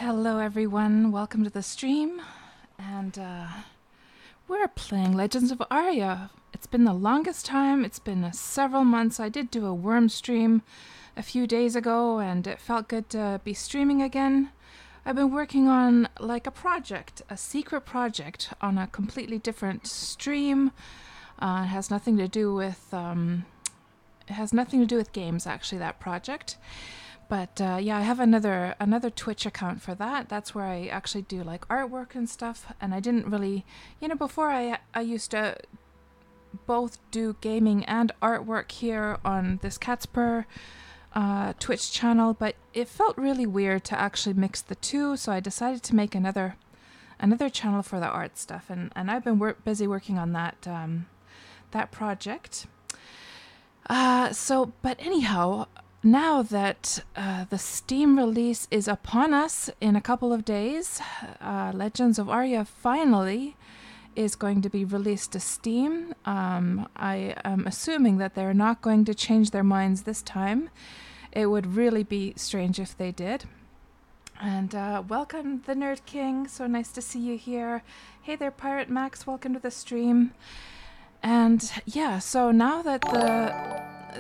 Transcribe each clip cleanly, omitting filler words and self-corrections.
Hello everyone, welcome to the stream, and we're playing Legends of Aria. It's been the longest time, it's been several months. I did do a worm stream a few days ago and it felt good to be streaming again. I've been working on like a project, a secret project on a completely different stream. It has nothing to do with games actually, that project. But yeah, I have another Twitch account for that. That's where I actually do like artwork and stuff. And I didn't really, before I used to both do gaming and artwork here on this Catspur Twitch channel, but it felt really weird to actually mix the two. So I decided to make another channel for the art stuff, and I've been busy working on that project. But anyhow. Now that the Steam release is upon us in a couple of days, Legends of Aria finally is going to be released to Steam. I am assuming that they're not going to change their minds this time. It would really be strange if they did. And welcome, the Nerd King. So nice to see you here. Hey there, Pirate Max. Welcome to the stream. And yeah, so now that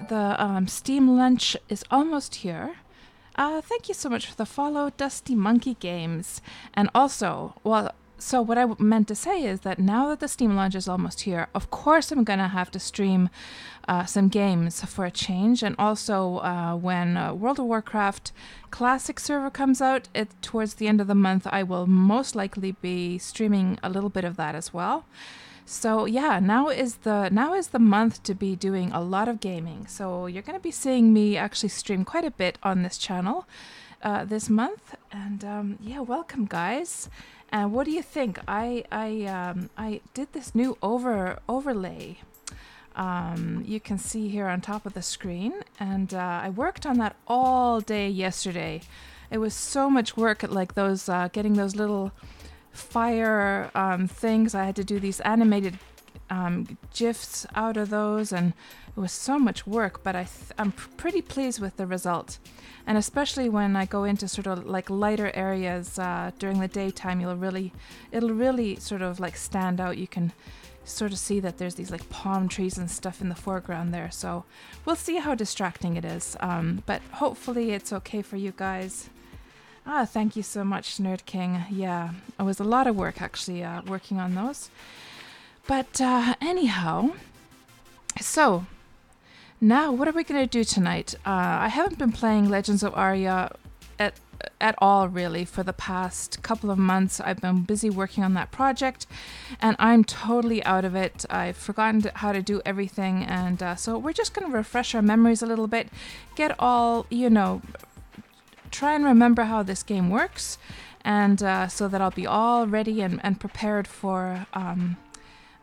the Steam lunch is almost here. Thank you so much for the follow, Dusty Monkey Games. And also, so what I meant to say is that now that the Steam lunch is almost here, of course I'm going to have to stream some games for a change. And also when World of Warcraft Classic server comes out towards the end of the month, I will most likely be streaming a little bit of that as well. So yeah, now is the month to be doing a lot of gaming. So you're going to be seeing me actually stream quite a bit on this channel this month. And yeah, welcome guys. And what do you think? I did this new overlay. You can see here on top of the screen, and I worked on that all day yesterday. It was so much work at like those getting those little fire things. I had to do these animated GIFs out of those, and it was so much work, but I'm pretty pleased with the result. And especially when I go into sort of like lighter areas during the daytime, it'll really sort of like stand out. You can sort of see that there's these like palm trees and stuff in the foreground there. So we'll see how distracting it is, but hopefully it's okay for you guys. Thank you so much, Nerd King. Yeah, it was a lot of work actually working on those. But anyhow, so now what are we going to do tonight? I haven't been playing Legends of Aria at all really for the past couple of months. I've been busy working on that project and I'm totally out of it. I've forgotten how to do everything, and so we're just going to refresh our memories a little bit, get all, try and remember how this game works, and so that I'll be all ready and prepared for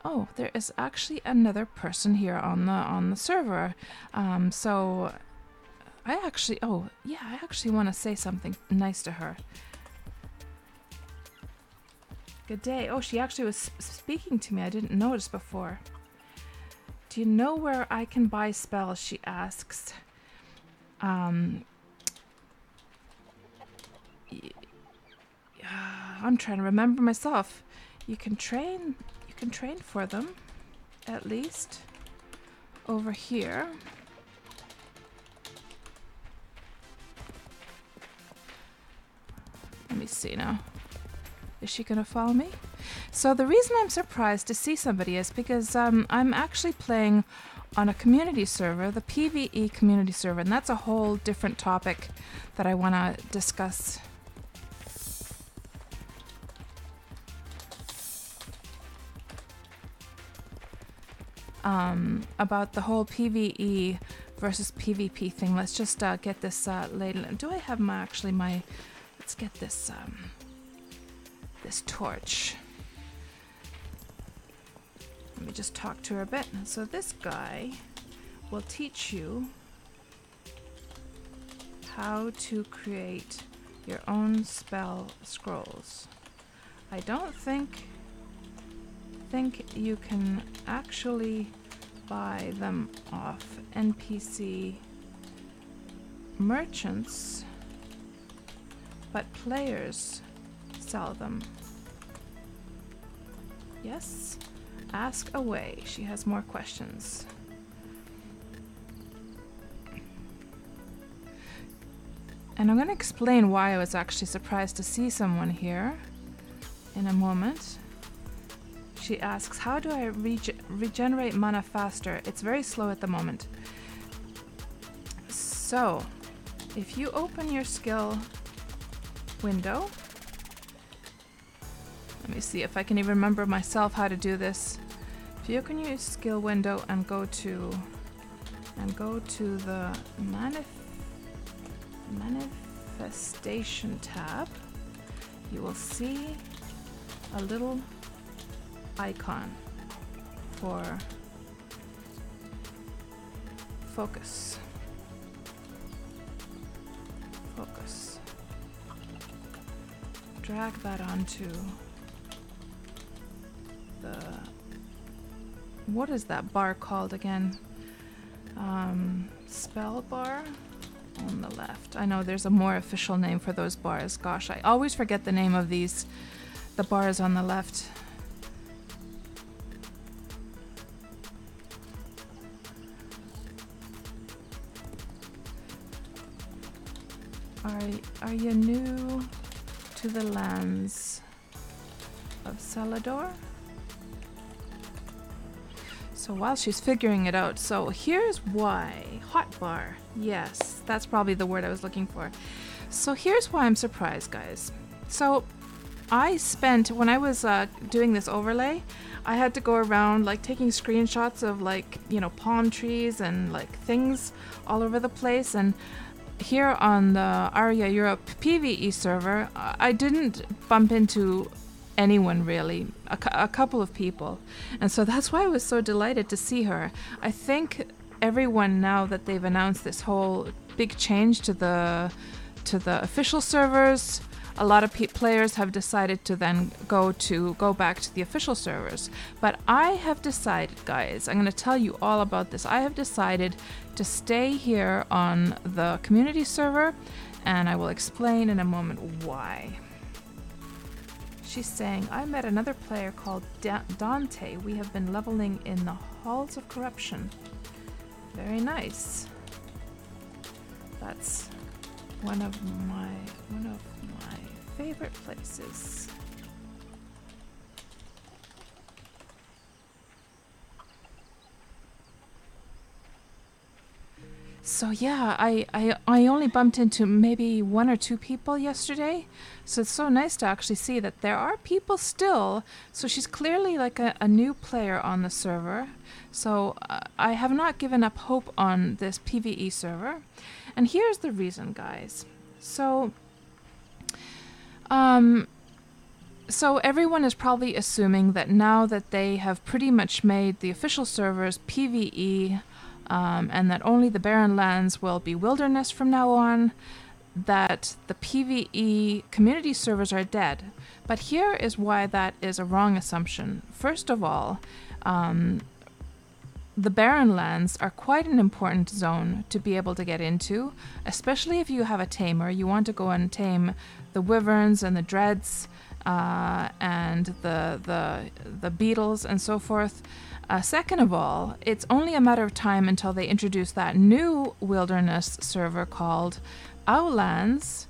oh, there is actually another person here on the server. So I actually want to say something nice to her. Good day. Oh, she actually was speaking to me. I didn't notice before. Do you know where I can buy spells? She asks. I'm trying to remember myself. You can train for them, at least over here. Let me see now. Is she gonna follow me? So the reason I'm surprised to see somebody is because I'm actually playing on a community server, the PvE community server, and that's a whole different topic that I want to discuss. About the whole PvE versus PvP thing. Let's just get this laid. Do I have let's get this this torch. Let me just talk to her a bit. So this guy will teach you how to create your own spell scrolls. I don't think you can actually buy them off NPC merchants but players sell them. Yes? Ask away. She has more questions. And I'm going to explain why I was actually surprised to see someone here in a moment. She asks, how do I regenerate mana faster? It's very slow at the moment. So, if you open your skill window, let me see if I can even remember myself how to do this. If you open your skill window and go to the manifestation tab, you will see a little icon for focus. Focus. Drag that onto the, what is that bar called again? Spell bar on the left. I know there's a more official name for those bars. Gosh, I always forget the name of these, the bars on the left. Are you new to the lands of Celador? So while she's figuring it out, so here's why. Hotbar. Yes, that's probably the word I was looking for. So here's why I'm surprised, guys. So I spent, when I was doing this overlay, I had to go around like taking screenshots of like, you know, palm trees and like things all over the place. And here on the Aria Europe PvE server, I didn't bump into anyone really, a couple of people, and so that's why I was so delighted to see her. I think everyone, now that they've announced this whole big change to the official servers, a lot of players have decided to then go back to the official servers. But I have decided, guys, I'm going to tell you all about this. I have decided to stay here on the community server, and I will explain in a moment why. She's saying, I met another player called Dante. We have been leveling in the halls of corruption. Very nice. That's one of my favorite places. So yeah, I only bumped into maybe one or two people yesterday, so it's so nice to actually see that there are people still. So she's clearly like a new player on the server. So I have not given up hope on this PvE server. And here's the reason, guys. So everyone is probably assuming that now that they have pretty much made the official servers PvE, and that only the barren lands will be wilderness from now on, that the PvE community servers are dead. But here is why that is a wrong assumption. First of all, the barren lands are quite an important zone to be able to get into, especially if you have a tamer. You want to go and tame the wyverns and the dreads, and the beetles and so forth. Second of all, it's only a matter of time until they introduce that new wilderness server called Owlands,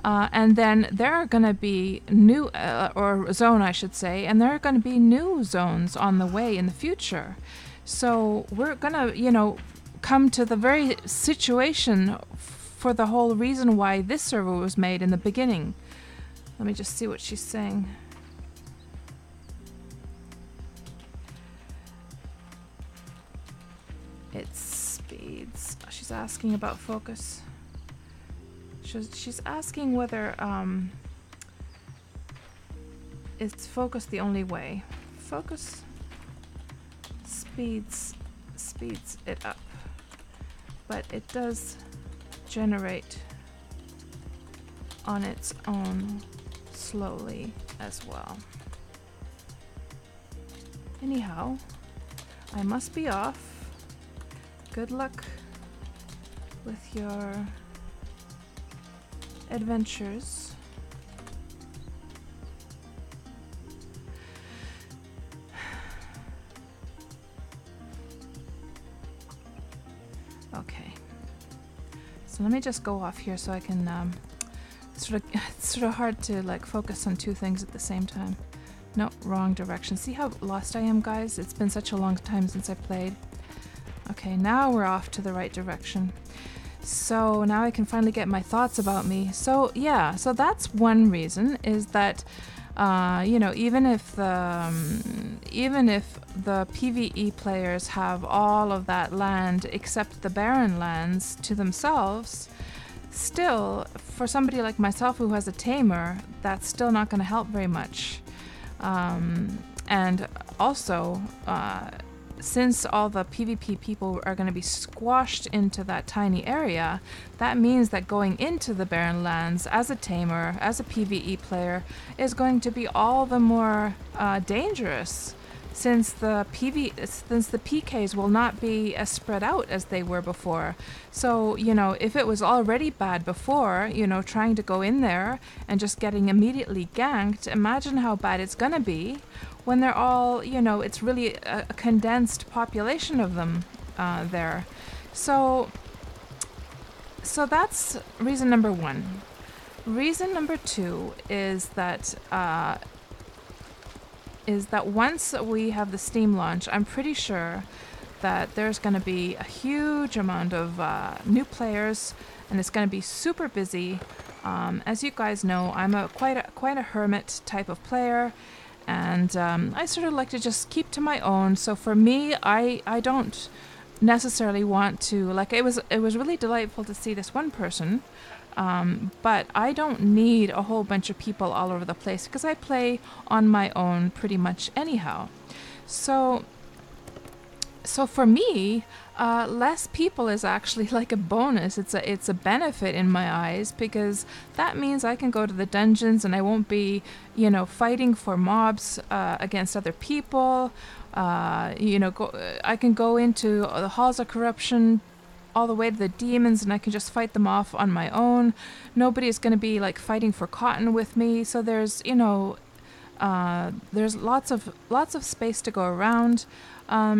and then there are going to be new, or zone I should say, and there are going to be new zones on the way in the future. So we're going to, you know, come to the very situation for the whole reason why this server was made in the beginning. Let me just see what she's saying. It's speeds. She's asking about focus. She's asking whether is focus the only way. Focus speeds it up, but it does generate on its own slowly as well. Anyhow, I must be off. Good luck with your adventures. So let me just go off here so I can it's sort of hard to like focus on two things at the same time. No, wrong direction. See how lost I am, guys? It's been such a long time since I played. Okay, now we're off to the right direction. So now I can finally get my thoughts about me. So yeah, so that's one reason, is that you know, even if the PvE players have all of that land except the barren lands to themselves, still, for somebody like myself who has a tamer, that's still not going to help very much. And also, since all the PvP people are going to be squashed into that tiny area, that means that going into the barren lands as a tamer, as a PvE player, is going to be all the more dangerous, since the PKs will not be as spread out as they were before. So, you know, if it was already bad before, you know, trying to go in there and just getting immediately ganked, imagine how bad it's gonna be when they're all, you know, it's really a condensed population of them there. So that's reason number one. Reason number two is that once we have the Steam launch, I'm pretty sure that there's going to be a huge amount of new players, and it's going to be super busy. As you guys know, I'm quite a hermit type of player, and I sort of like to just keep to my own. So for me, I don't necessarily want to, like, it was really delightful to see this one person. But I don't need a whole bunch of people all over the place because I play on my own pretty much anyhow. So for me, less people is actually like a bonus. It's a benefit in my eyes, because that means I can go to the dungeons and I won't be, you know, fighting for mobs against other people. You know, I can go into the halls of corruption all the way to the demons, and I can just fight them off on my own. Nobody is going to be like fighting for cotton with me. So there's, you know, there's lots of space to go around.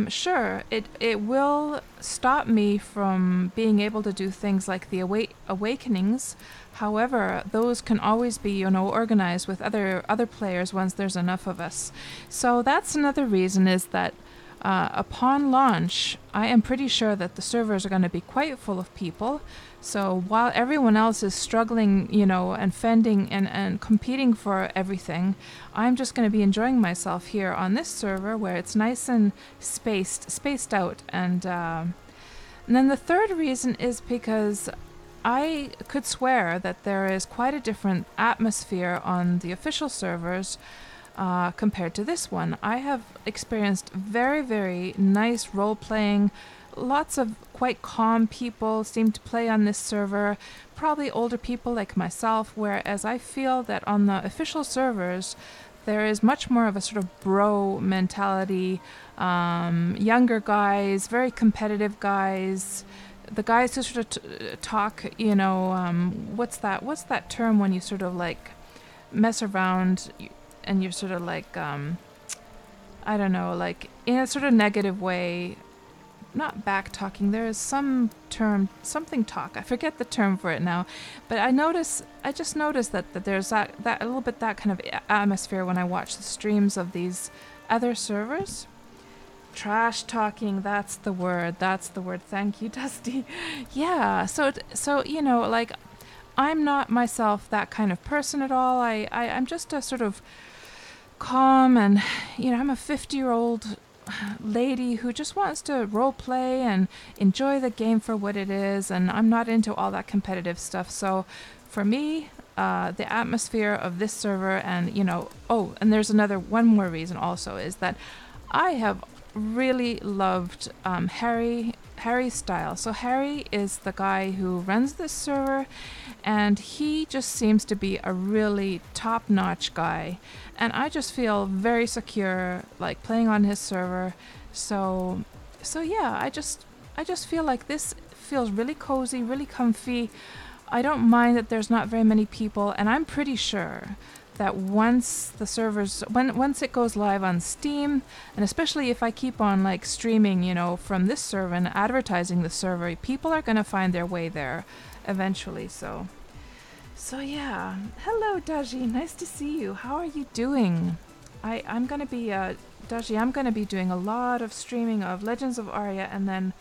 Sure, it will stop me from being able to do things like the awakenings. However, those can always be, you know, organized with other players once there's enough of us. So that's another reason, is that upon launch, I am pretty sure that the servers are going to be quite full of people. So while everyone else is struggling, you know, and fending and competing for everything, I'm just going to be enjoying myself here on this server where it's nice and spaced out. And then the third reason is because I could swear that there is quite a different atmosphere on the official servers compared to this one. I have experienced very, very nice role-playing. Lots of quite calm people seem to play on this server, probably older people like myself, whereas I feel that on the official servers there is much more of a sort of bro mentality. Younger guys, very competitive guys, the guys who sort of talk, you know, what's that term when you sort of like mess around and you're sort of like, I don't know, like in a sort of negative way, not back talking. There is some term, something talk. I forget the term for it now, but I just noticed that there's that a little bit that kind of atmosphere when I watch the streams of these other servers. Trash talking, that's the word. Thank you, Dusty. Yeah, so you know, like, I'm not myself that kind of person at all. I'm just a sort of calm, and, you know, I'm a 50-year-old lady who just wants to role play and enjoy the game for what it is, and I'm not into all that competitive stuff. So for me, the atmosphere of this server, and, you know, oh, and there's one more reason also, is that I have really loved Harry's style. So Harry is the guy who runs this server, and he just seems to be a really top-notch guy, and I just feel very secure like playing on his server. So yeah, I just feel like this feels really cozy, really comfy. I don't mind that there's not very many people, and I'm pretty sure that once it goes live on Steam, and especially if I keep on like streaming, you know, from this server and advertising the server, people are going to find their way there. eventually. So yeah. Hello, Daji. Nice to see you. How are you doing? I'm gonna be Daji. I'm gonna be doing a lot of streaming of Legends of Aria and then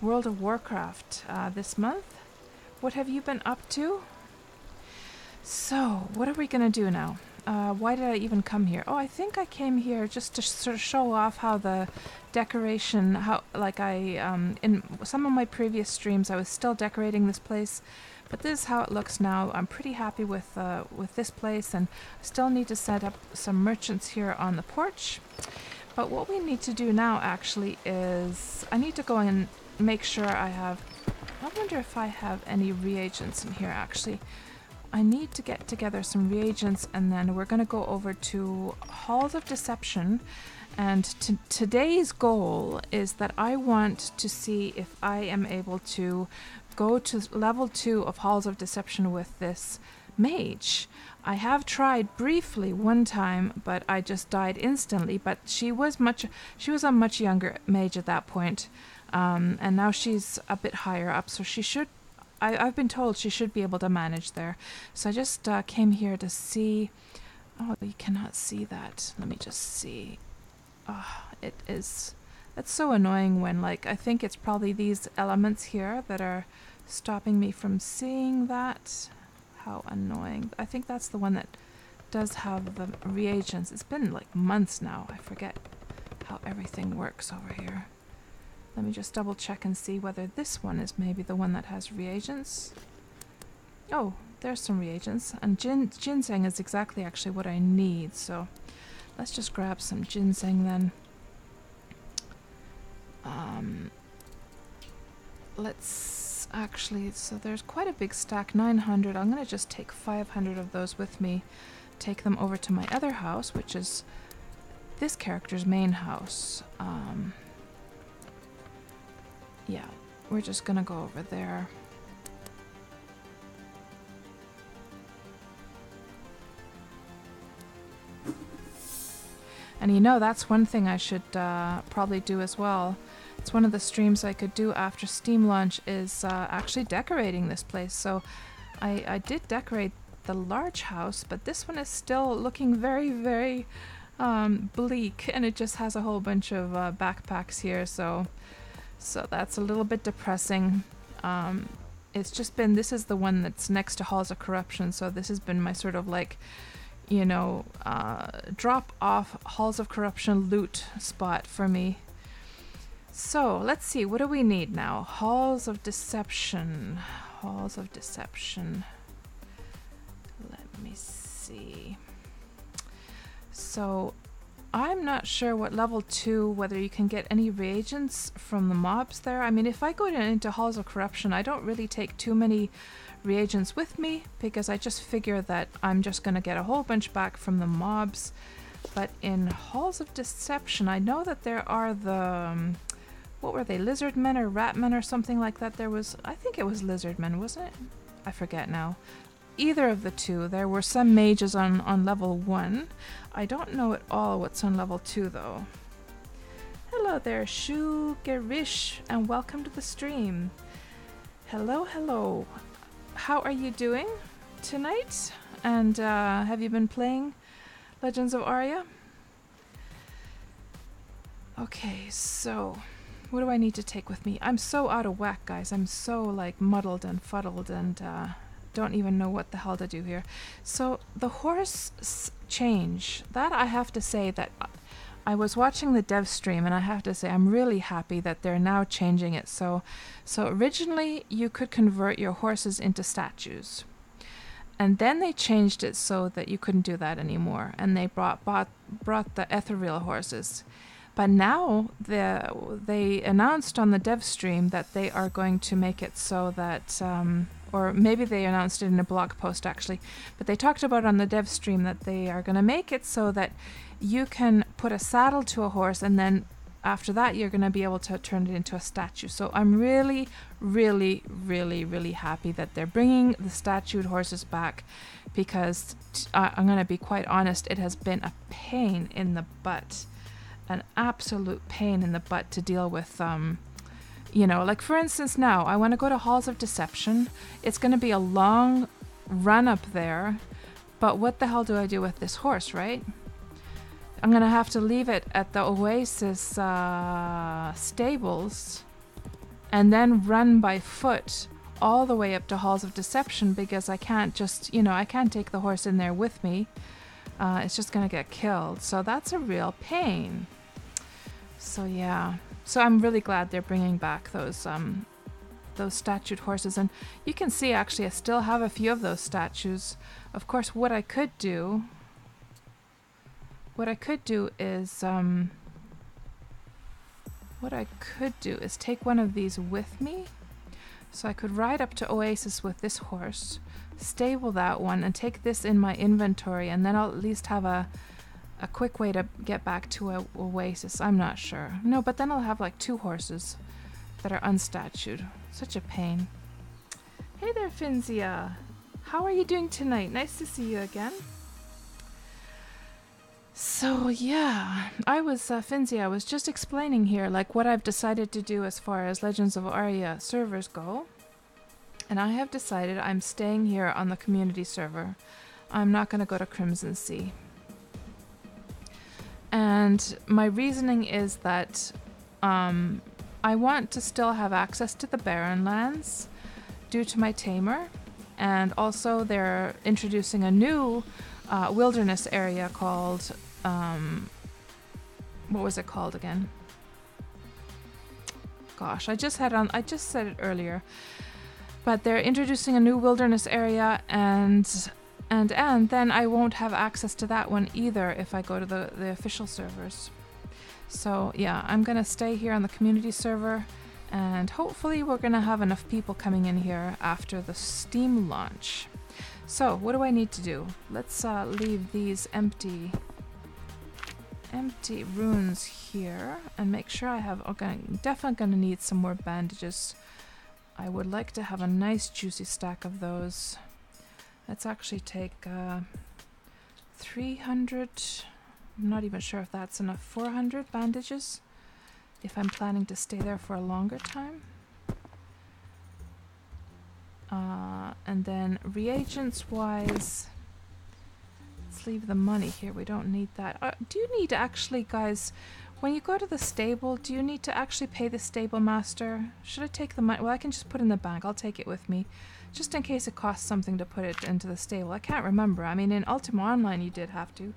World of Warcraft this month. What have you been up to? So, what are we gonna do now? Why did I even come here? Oh, I think I came here just to sort of show off how the decoration, in some of my previous streams, I was still decorating this place, but this is how it looks now. I'm pretty happy with this place, and I still need to set up some merchants here on the porch. But what we need to do now, actually, is I need to go and make sure I wonder if I have any reagents in here, actually. I need to get together some reagents, and then we're going to go over to Halls of Deception. And today's goal is that I want to see if I am able to go to level 2 of Halls of Deception with this mage. I have tried briefly one time, but I just died instantly. But she was a much younger mage at that point, and now she's a bit higher up, so she should. I've been told she should be able to manage there. So I just came here to see. Oh, you cannot see that. Let me just see. Oh, it is. That's so annoying when, like, I think it's probably these elements here that are stopping me from seeing that. How annoying. I think that's the one that does have the reagents. It's been like months now. I forget how everything works over here. Let me just double check and see whether this one is maybe the one that has reagents. Oh, there's some reagents. And ginseng is exactly actually what I need. So let's just grab some ginseng then. Let's actually, so there's quite a big stack, 900. I'm going to just take 500 of those with me. Take them over to my other house, which is this character's main house. Yeah, we're just gonna go over there. And you know, that's one thing I should probably do as well. It's one of the streams I could do after Steam launch is actually decorating this place. So I did decorate the large house, but this one is still looking very, very bleak, and it just has a whole bunch of backpacks here, so that's a little bit depressing. It's just been, this is the one that's next to Halls of Corruption, so this has been my sort of like, you know, drop off Halls of Corruption loot spot for me. So let's see, what do we need now? Halls of Deception. Halls of Deception. Let me see. So I'm not sure what level 2, whether you can get any reagents from the mobs there. I mean, if I go into Halls of Corruption, I don't really take too many reagents with me, because I just figure that I'm just going to get a whole bunch back from the mobs. But in Halls of Deception, I know that there are the, what were they, lizard men or rat men or something like that. There was, I think it was lizard men, wasn't it? I forget now. Either of the two. There were some mages on level 1. I don't know at all what's on level 2 though. Hello there, Shugerish, and welcome to the stream. Hello, hello. How are you doing tonight? And have you been playing Legends of Aria? Okay, so what do I need to take with me? I'm so out of whack, guys. I'm so like muddled and fuddled and don't even know what the hell to do here. So the horse change, that I have to say that I was watching the dev stream, and I have to say I'm really happy that they're now changing it. So originally you could convert your horses into statues, and then they changed it so that you couldn't do that anymore, and they brought the ethereal horses. But now they announced on the dev stream that they are going to make it so that or maybe they announced it in a blog post actually, but they talked about on the dev stream that they are going to make it so that you can put a saddle to a horse, and then after that you're going to be able to turn it into a statue. So I'm really, really, really, really happy that they're bringing the statued horses back, because I'm going to be quite honest, it has been a pain in the butt, an absolute pain in the butt to deal with You know, like for instance now, I want to go to Halls of Deception. It's going to be a long run up there, but what the hell do I do with this horse, right? I'm going to have to leave it at the Oasis stables and then run by foot all the way up to Halls of Deception because I can't just, you know, I can't take the horse in there with me. It's just going to get killed. So that's a real pain. So yeah. So I'm really glad they're bringing back those statued horses. And you can see actually I still have a few of those statues. Of course, what I could do is take one of these with me. So I could ride up to Oasis with this horse, stable that one, and take this in my inventory, and then I'll at least have a quick way to get back to Oasis. I'm not sure. No, but then I'll have like 2 horses that are unstatued. Such a pain. Hey there, Finzia. How are you doing tonight? Nice to see you again. So yeah, Finzia, I was just explaining here like what I've decided to do as far as Legends of Aria servers go. And I have decided I'm staying here on the community server. I'm not going to go to Crimson Sea. And my reasoning is that I want to still have access to the Barren Lands due to my tamer. And also they're introducing a new wilderness area called, what was it called again? Gosh, I just said it earlier. But they're introducing a new wilderness area and then I won't have access to that one either if I go to the official servers. So yeah, I'm gonna stay here on the community server, and hopefully we're gonna have enough people coming in here after the Steam launch. So what do I need to do? Let's leave these empty runes here and make sure I have, okay, definitely gonna need some more bandages. I would like to have a nice juicy stack of those. Let's actually take 300, I'm not even sure if that's enough, 400 bandages if I'm planning to stay there for a longer time. And then reagents wise, let's leave the money here, we don't need that. Do you need to actually, guys, when you go to the stable, do you need to actually pay the stable master? Should I take the money? Well, I can just put it in the bank, I'll take it with me. Just in case it costs something to put it into the stable. I can't remember. I mean, in Ultima Online you did have to.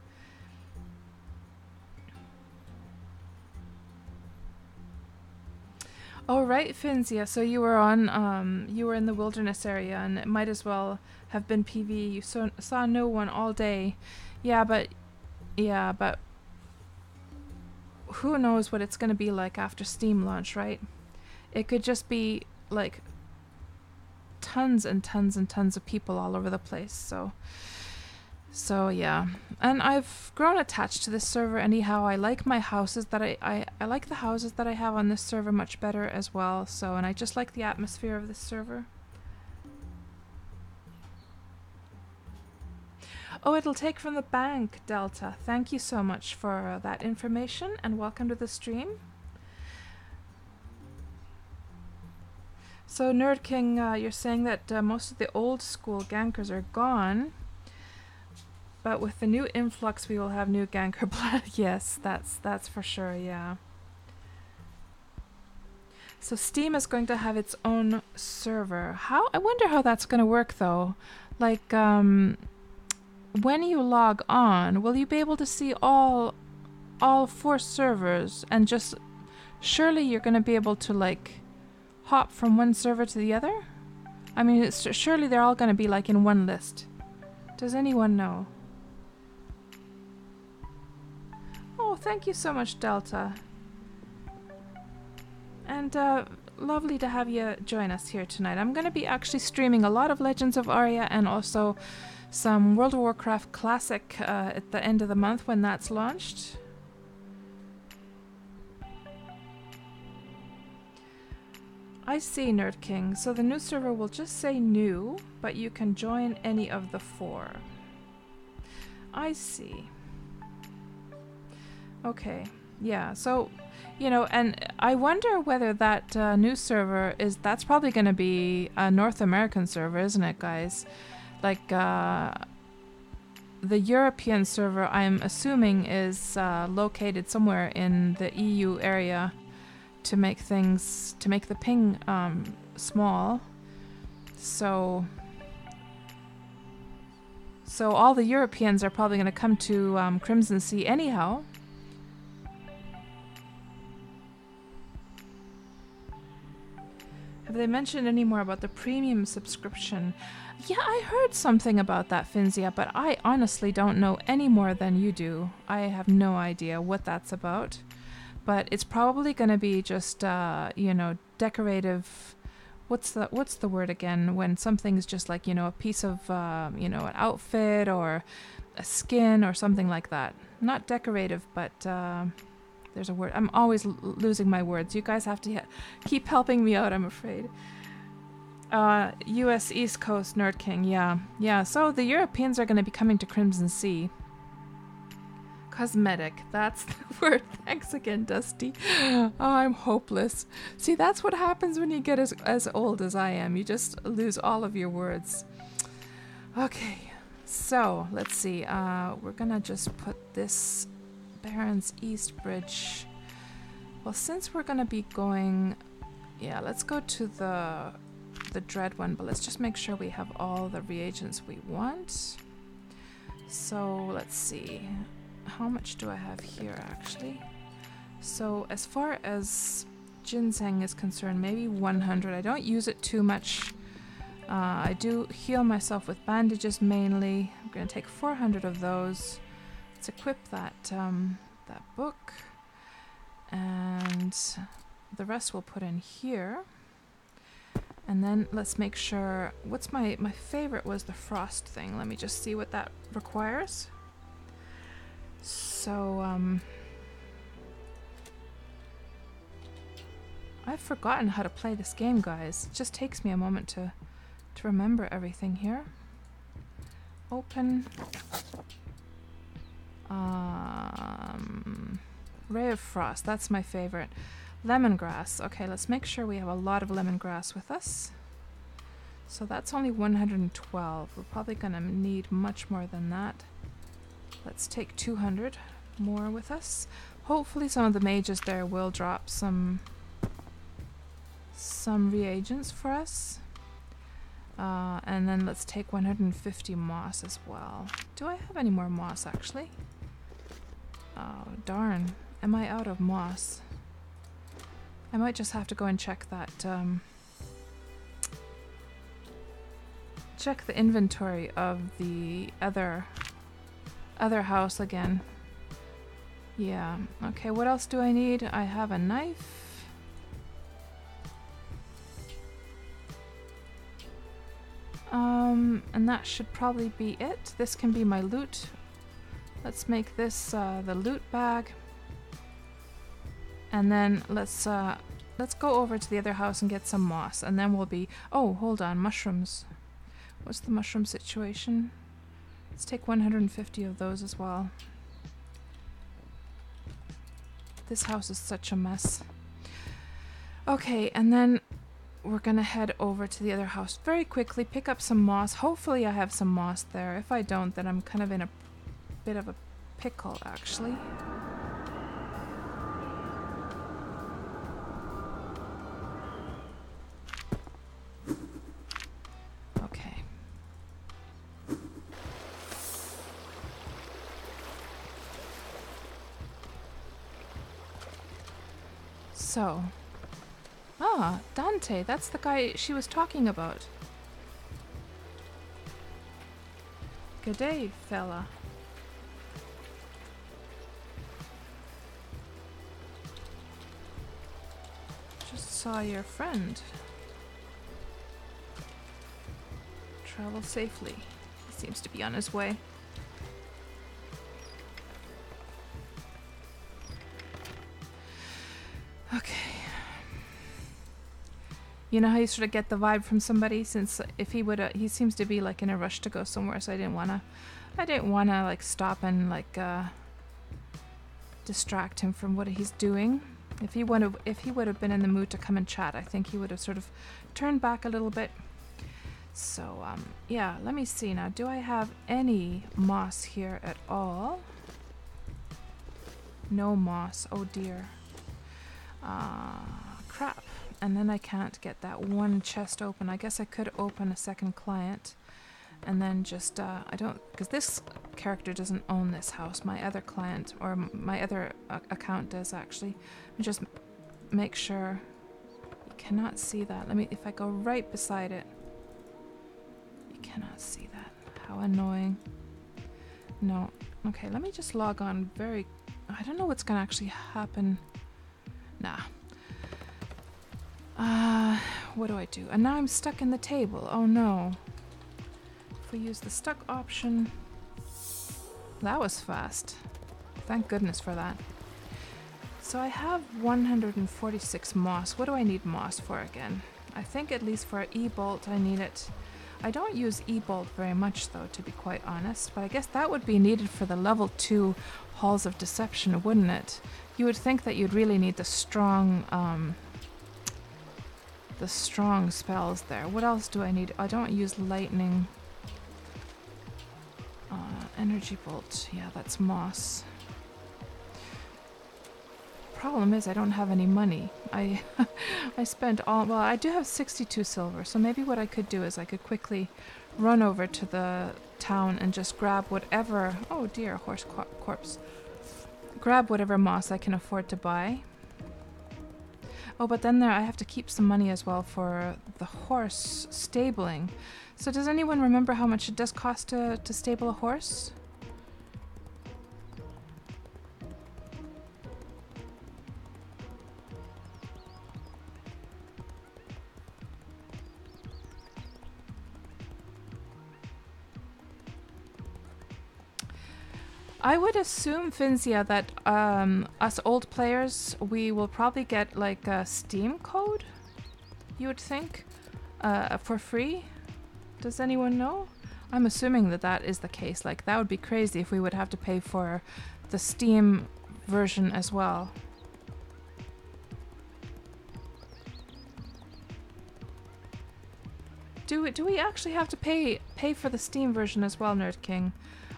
Oh, right, Finzia. So you were on, you were in the wilderness area, and it might as well have been PvE. You saw no one all day. Yeah, but who knows what it's going to be like after Steam launch, right? It could just be like tons and tons and tons of people all over the place. So yeah, and I've grown attached to this server anyhow. I like my houses that I like the houses that I have on this server much better as well. So, and I just like the atmosphere of this server. Oh, it'll take from the bank, Delta. Thank you so much for that information, and welcome to the stream. So Nerd King, you're saying that most of the old school gankers are gone, but with the new influx we will have new ganker blood. Yes, that's for sure, yeah. So Steam is going to have its own server. I wonder how that's going to work though. Like, when you log on, will you be able to see all 4 servers, and just surely you're going to be able to like hop from one server to the other? I mean, surely they're all going to be like in one list. Does anyone know? Oh, thank you so much, Delta. And lovely to have you join us here tonight. I'm going to be actually streaming a lot of Legends of Aria and also some World of Warcraft Classic at the end of the month when that's launched. I see, Nerd King. So the new server will just say new, but you can join any of the 4. I see. Okay. Yeah, so, you know, and I wonder whether that new server that's probably going to be a North American server, isn't it, guys? Like, the European server, I'm assuming, is located somewhere in the EU area to make the ping small. So all the Europeans are probably going to come to Crimson Sea anyhow. Have they mentioned any more about the premium subscription? Yeah, I heard something about that, Finzia, but I honestly don't know any more than you do. I have no idea what that's about. But it's probably going to be just, you know, decorative. What's the word again? When something's just like, you know, a piece of, you know, an outfit or a skin or something like that. Not decorative, but there's a word. I'm always losing my words. You guys have to keep helping me out, I'm afraid. U.S. East Coast Nerd King, yeah. Yeah, so the Europeans are going to be coming to Crimson Sea. Cosmetic, that's the word. Thanks again, Dusty. Oh, I'm hopeless. See, that's what happens when you get as old as I am. You just lose all of your words. Okay, so let's see. We're going to just put this Barons East Bridge. Well, since we're going to be going... Yeah, let's go to the Dread one, but let's just make sure we have all the reagents we want. So let's see, how much do I have here actually? So as far as ginseng is concerned, maybe 100. I don't use it too much. I do heal myself with bandages mainly. I'm going to take 400 of those. Let's equip that that book, and the rest we'll put in here. And then let's make sure, what's my favorite was the frost thing. Let me just see what that requires. So, I've forgotten how to play this game, guys. It just takes me a moment to remember everything here. Open. Ray of Frost, that's my favorite. Lemongrass. Okay, let's make sure we have a lot of lemongrass with us. So that's only 112. We're probably going to need much more than that. Let's take 200 more with us. Hopefully some of the mages there will drop some reagents for us. And then let's take 150 moss as well. Do I have any more moss actually? Oh, darn. Am I out of moss? I might just have to go and check that, check the inventory of the other house again. Yeah, okay, what else do I need? I have a knife. And that should probably be it. This can be my loot. Let's make this the loot bag. And then let's go over to the other house and get some moss, and then we'll be... Oh, hold on, mushrooms. What's the mushroom situation? Let's take 150 of those as well. This house is such a mess. Okay, and then we're gonna head over to the other house very quickly, pick up some moss. Hopefully I have some moss there. If I don't, then I'm kind of in a bit of a pickle, actually. So, Dante, that's the guy she was talking about. Good day, fella. Just saw your friend. Travel safely. He seems to be on his way. Okay. You know how you sort of get the vibe from somebody, since if he would, he seems to be like in a rush to go somewhere, so I didn't wanna like stop and like distract him from what he's doing. If he would have been in the mood to come and chat, I think he would have sort of turned back a little bit. So, yeah, let me see now. Do I have any moss here at all? No moss. Oh dear. Crap. And then I can't get that one chest open. I guess I could open a second client. And then just, I don't, because this character doesn't own this house. My other client, or my other account does actually. Just make sure. You cannot see that. Let me, if I go right beside it. You cannot see that. How annoying. No. Okay, let me just log on very, I don't know what's going to actually happen. Nah. What do I do? And now I'm stuck in the table. Oh no. If we use the stuck option. That was fast. Thank goodness for that. So I have 146 moss. What do I need moss for again? I think at least for E-bolt I need it. I don't use E-bolt very much though, to be quite honest, but I guess that would be needed for the level 2 Halls of Deception, wouldn't it? You would think that you'd really need the strong spells there. What else do I need? I don't use lightning. Energy bolt. Yeah, that's moss. Problem is I don't have any money. I spent all, well, I do have 62 silver, so maybe what I could do is I could quickly run over to the town and just grab whatever, oh dear, horse corpse. Grab whatever moss I can afford to buy. Oh, but then I have to keep some money as well for the horse stabling. So does anyone remember how much it does cost to stable a horse? I would assume, Finzia, that us old players, we will probably get like a Steam code, you would think, for free. Does anyone know? I'm assuming that that is the case. Like, that would be crazy if we would have to pay for the Steam version as well. Do we actually have to pay for the Steam version as well, Nerd King?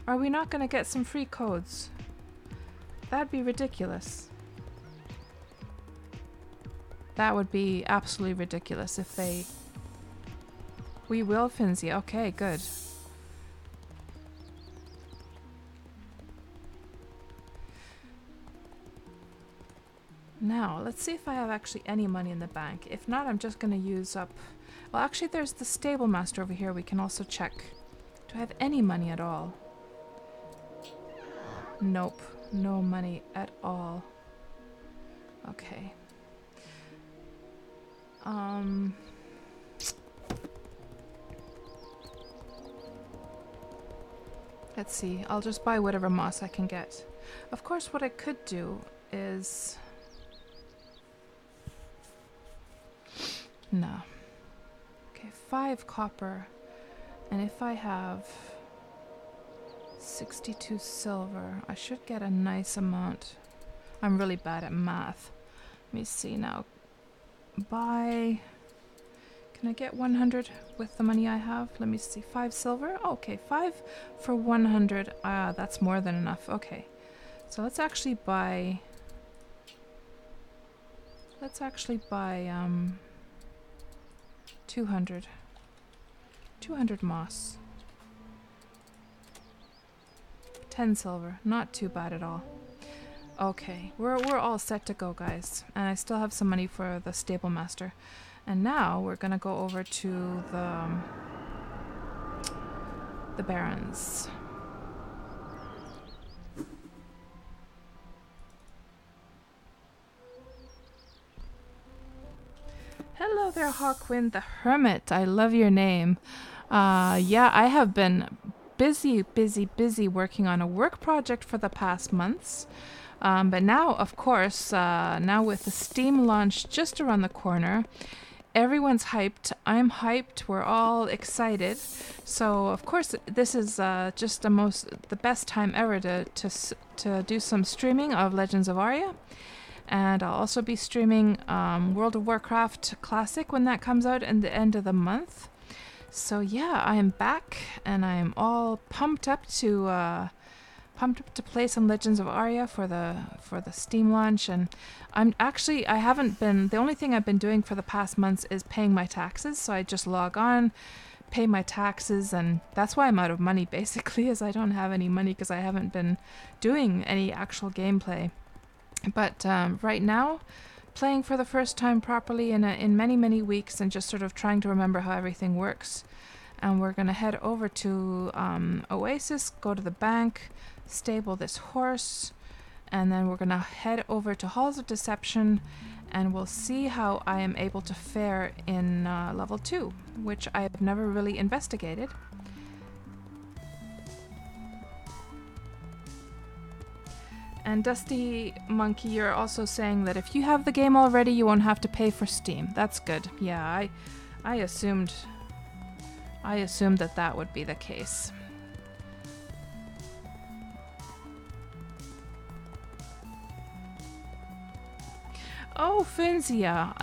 Are we not going to get some free codes? That'd be ridiculous. That would be absolutely ridiculous if they... We will, Finzia. Okay, good. Now, let's see if I have actually any money in the bank. If not, I'm just going to use up... Well, actually, there's the stable master over here. We can also check. Do I have any money at all? Nope. No money at all. Okay. Let's see. I'll just buy whatever moss I can get. Of course, what I could do is... No. Okay, 5 copper. And if I have 62 silver, I should get a nice amount. I'm really bad at math. Let me see now. Buy... Can I get 100 with the money I have? Let me see. 5 silver? Oh, okay, 5 for 100. That's more than enough. Okay. So let's actually buy... 200. 200 moss. 10 silver. Not too bad at all. Okay, we're all set to go, guys. And I still have some money for the stable master. And now we're gonna go over to the barons. Hello there, Hawkwind the Hermit. I love your name. Yeah, I have been busy working on a work project for the past months. But now, of course, now with the Steam launch just around the corner, everyone's hyped. I'm hyped. We're all excited. So of course, this is just the best time ever to do some streaming of Legends of Aria. And I'll also be streaming World of Warcraft Classic when that comes out in the end of the month. So yeah, I am back, and I am all pumped up to play some Legends of Aria for the Steam launch. And I haven't been. The only thing I've been doing for the past months is paying my taxes. So I just log on, pay my taxes, and that's why I'm out of money basically, is I don't have any money because I haven't been doing any actual gameplay. But right now, playing for the first time properly in many weeks, and just sort of trying to remember how everything works. And we're going to head over to Oasis, go to the bank, stable this horse, and then we're going to head over to Halls of Deception, and we'll see how I am able to fare in level 2, which I have never really investigated. And Dusty Monkey, you're also saying that if you have the game already, you won't have to pay for Steam. That's good. Yeah, I assumed that would be the case. Oh, Finzia.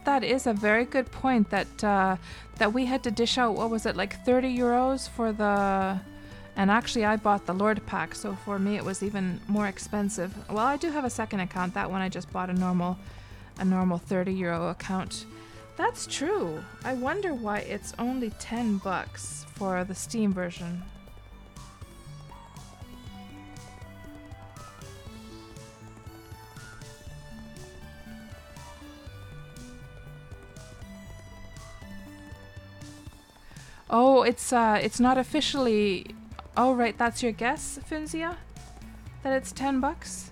That is a very good point, that we had to dish out, what was it, like 30 euros for the... And actually, I bought the Lord pack, so for me it was even more expensive. Well, I do have a second account. That one I just bought a normal 30 euro account. That's true. I wonder why it's only $10 for the Steam version. Oh, it's not officially. Oh, right, that's your guess, Finzia? That it's $10?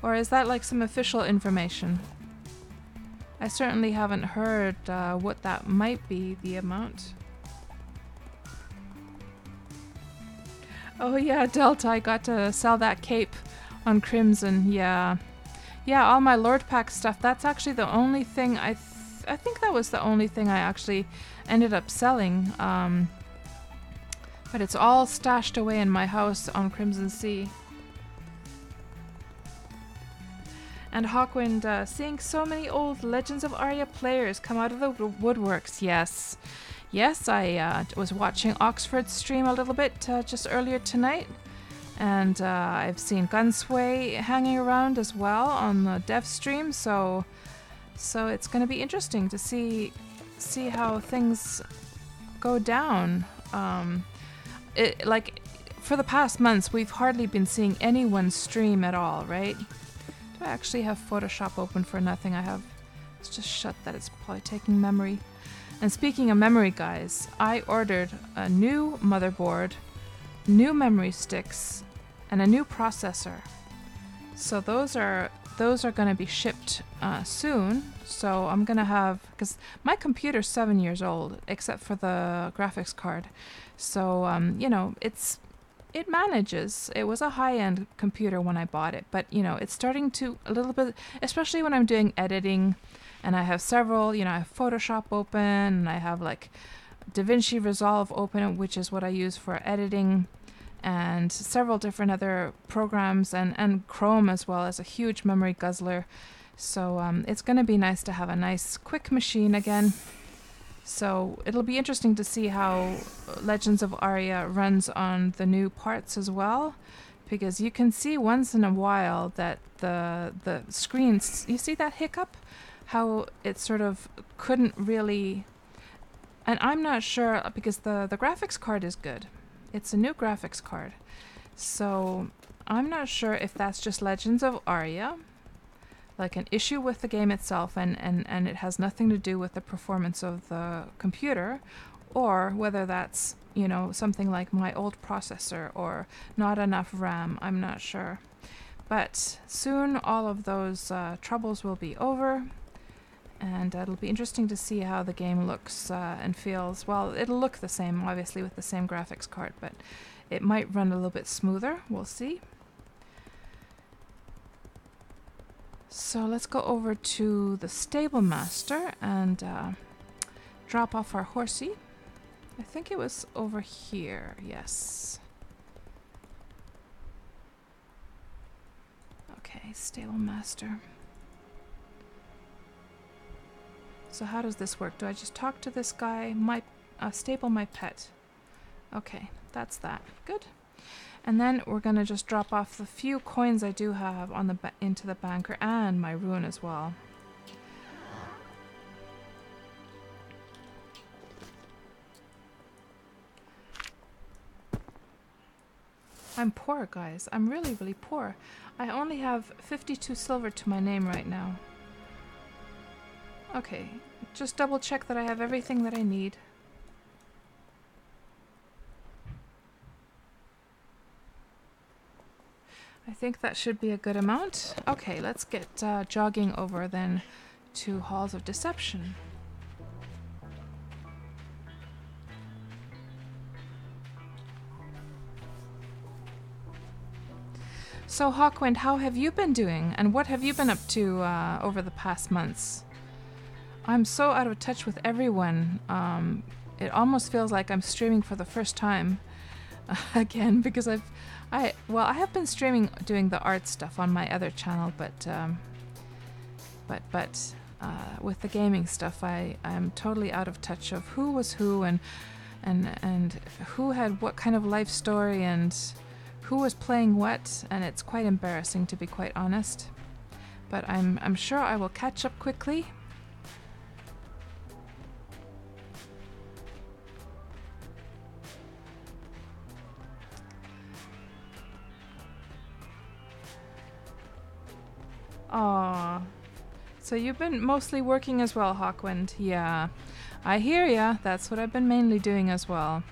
Or is that like some official information? I certainly haven't heard what that might be, the amount. Oh yeah, Delta, I got to sell that cape on Crimson, yeah. Yeah, all my Lord Pack stuff, that's actually the only thing I think that was the only thing I actually ended up selling. But it's all stashed away in my house on Crimson Sea. And Hawkwind, seeing so many old Legends of Aria players come out of the woodworks. Yes. Yes, I was watching Oxford's stream a little bit just earlier tonight. And I've seen Gunsway hanging around as well on the dev stream. So it's going to be interesting to see how things go down. Like, for the past months, we've hardly been seeing anyone stream at all, right? Do I actually have Photoshop open for nothing? I have. Let's just shut that. It's probably taking memory. And speaking of memory, guys, I ordered a new motherboard, new memory sticks, and a new processor. So those are going to be shipped soon. So I'm going to have, because my computer's 7 years old, except for the graphics card. So, it manages. It was a high-end computer when I bought it, but, it's starting to a little bit, especially when I'm doing editing, and I have several, I have Photoshop open, and I have, like, DaVinci Resolve open, which is what I use for editing, and several different other programs, and Chrome as well as a huge memory guzzler. So, it's going to be nice to have a nice, quick machine again. So it'll be interesting to see how Legends of Aria runs on the new parts as well, because you can see once in a while that the screens, you see that hiccup? How it sort of couldn't really, and I'm not sure, because the graphics card is good. It's a new graphics card. So I'm not sure if that's just Legends of Aria, like an issue with the game itself, and it has nothing to do with the performance of the computer, or whether that's, something like my old processor or not enough RAM. I'm not sure. But soon all of those troubles will be over, and it'll be interesting to see how the game looks and feels. Well, it'll look the same, obviously, with the same graphics card, but it might run a little bit smoother. We'll see. So let's go over to the stable master and drop off our horsey. I think it was over here, yes. Okay, stable master. So how does this work? Do I just talk to this guy? Stable my pet. Okay, that's that. Good. And then we're going to just drop off the few coins I do have on the into the banker and my rune as well. I'm poor, guys. I'm really, really poor. I only have 52 silver to my name right now. Okay, just double check that I have everything that I need. I think that should be a good amount. Okay, let's get jogging over then to Halls of Deception. So Hawkwind, how have you been doing? And what have you been up to over the past months? I'm so out of touch with everyone. It almost feels like I'm streaming for the first time again, because I have been streaming doing the art stuff on my other channel, but with the gaming stuff, I'm totally out of touch of who was who and who had what kind of life story and who was playing what, and it's quite embarrassing, to be quite honest. But I'm sure I will catch up quickly. Aww. So you've been mostly working as well, Hawkwind. Yeah, I hear ya. That's what I've been mainly doing as well.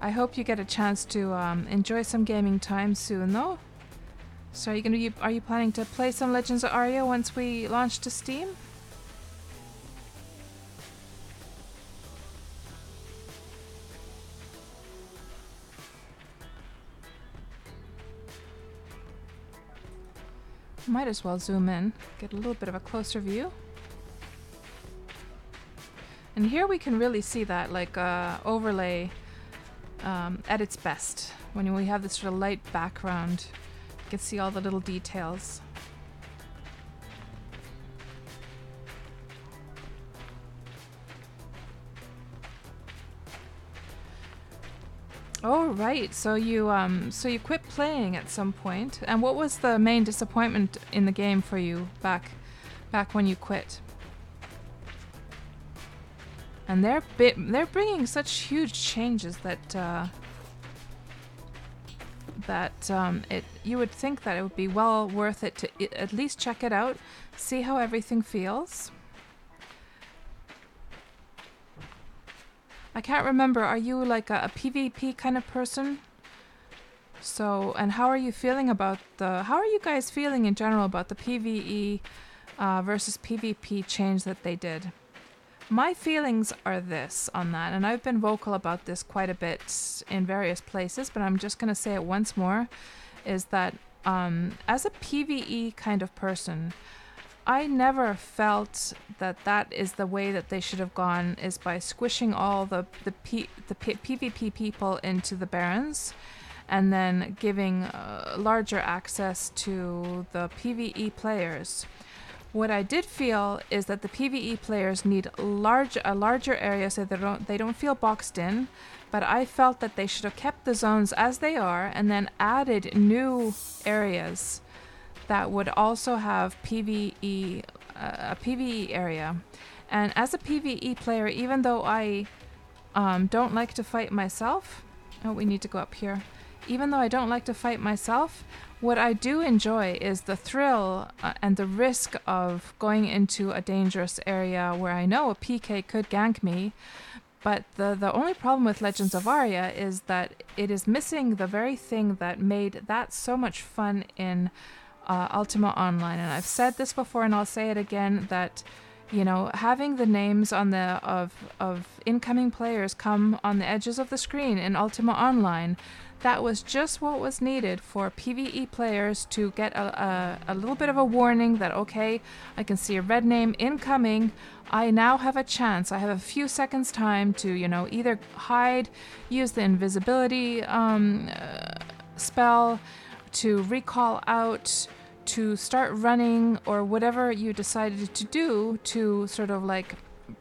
I hope you get a chance to enjoy some gaming time soon, though. So are you planning to play some Legends of Aria once we launch to Steam? Might as well zoom in, get a little bit of a closer view. And here we can really see that like overlay at its best. When we have this sort of light background, you can see all the little details. Oh right, so you quit playing at some point. And what was the main disappointment in the game for you back when you quit? And they're bringing such huge changes that you would think that it would be well worth it to at least check it out, see how everything feels. I can't remember, are you like a PvP kind of person? So, and how are you feeling about how are you guys feeling in general about the PvE versus PvP change that they did? My feelings are this on that, and I've been vocal about this quite a bit in various places, but I'm just going to say it once more, is that as a PvE kind of person, I never felt that is the way that they should have gone, is by squishing all the PvP people into the Barons and then giving larger access to the PvE players. What I did feel is that the PvE players need a larger area so they don't feel boxed in, but I felt that they should have kept the zones as they are and then added new areas that would also have PvE, a PvE area. And as a PvE player, even though I don't like to fight myself, oh, we need to go up here. Even though I don't like to fight myself, what I do enjoy is the thrill and the risk of going into a dangerous area where I know a PK could gank me. But the only problem with Legends of Aria is that it is missing the very thing that made that so much fun in Ultima Online. And I've said this before and I'll say it again, that You know, having the names on the of incoming players come on the edges of the screen in Ultima Online, that was just what was needed for PvE players to get a little bit of a warning that, okay, I can see a red name incoming. I now have a chance. I have a few seconds time to, you know, either hide, use the invisibility spell, to recall out, to start running, or whatever you decided to do to sort of like,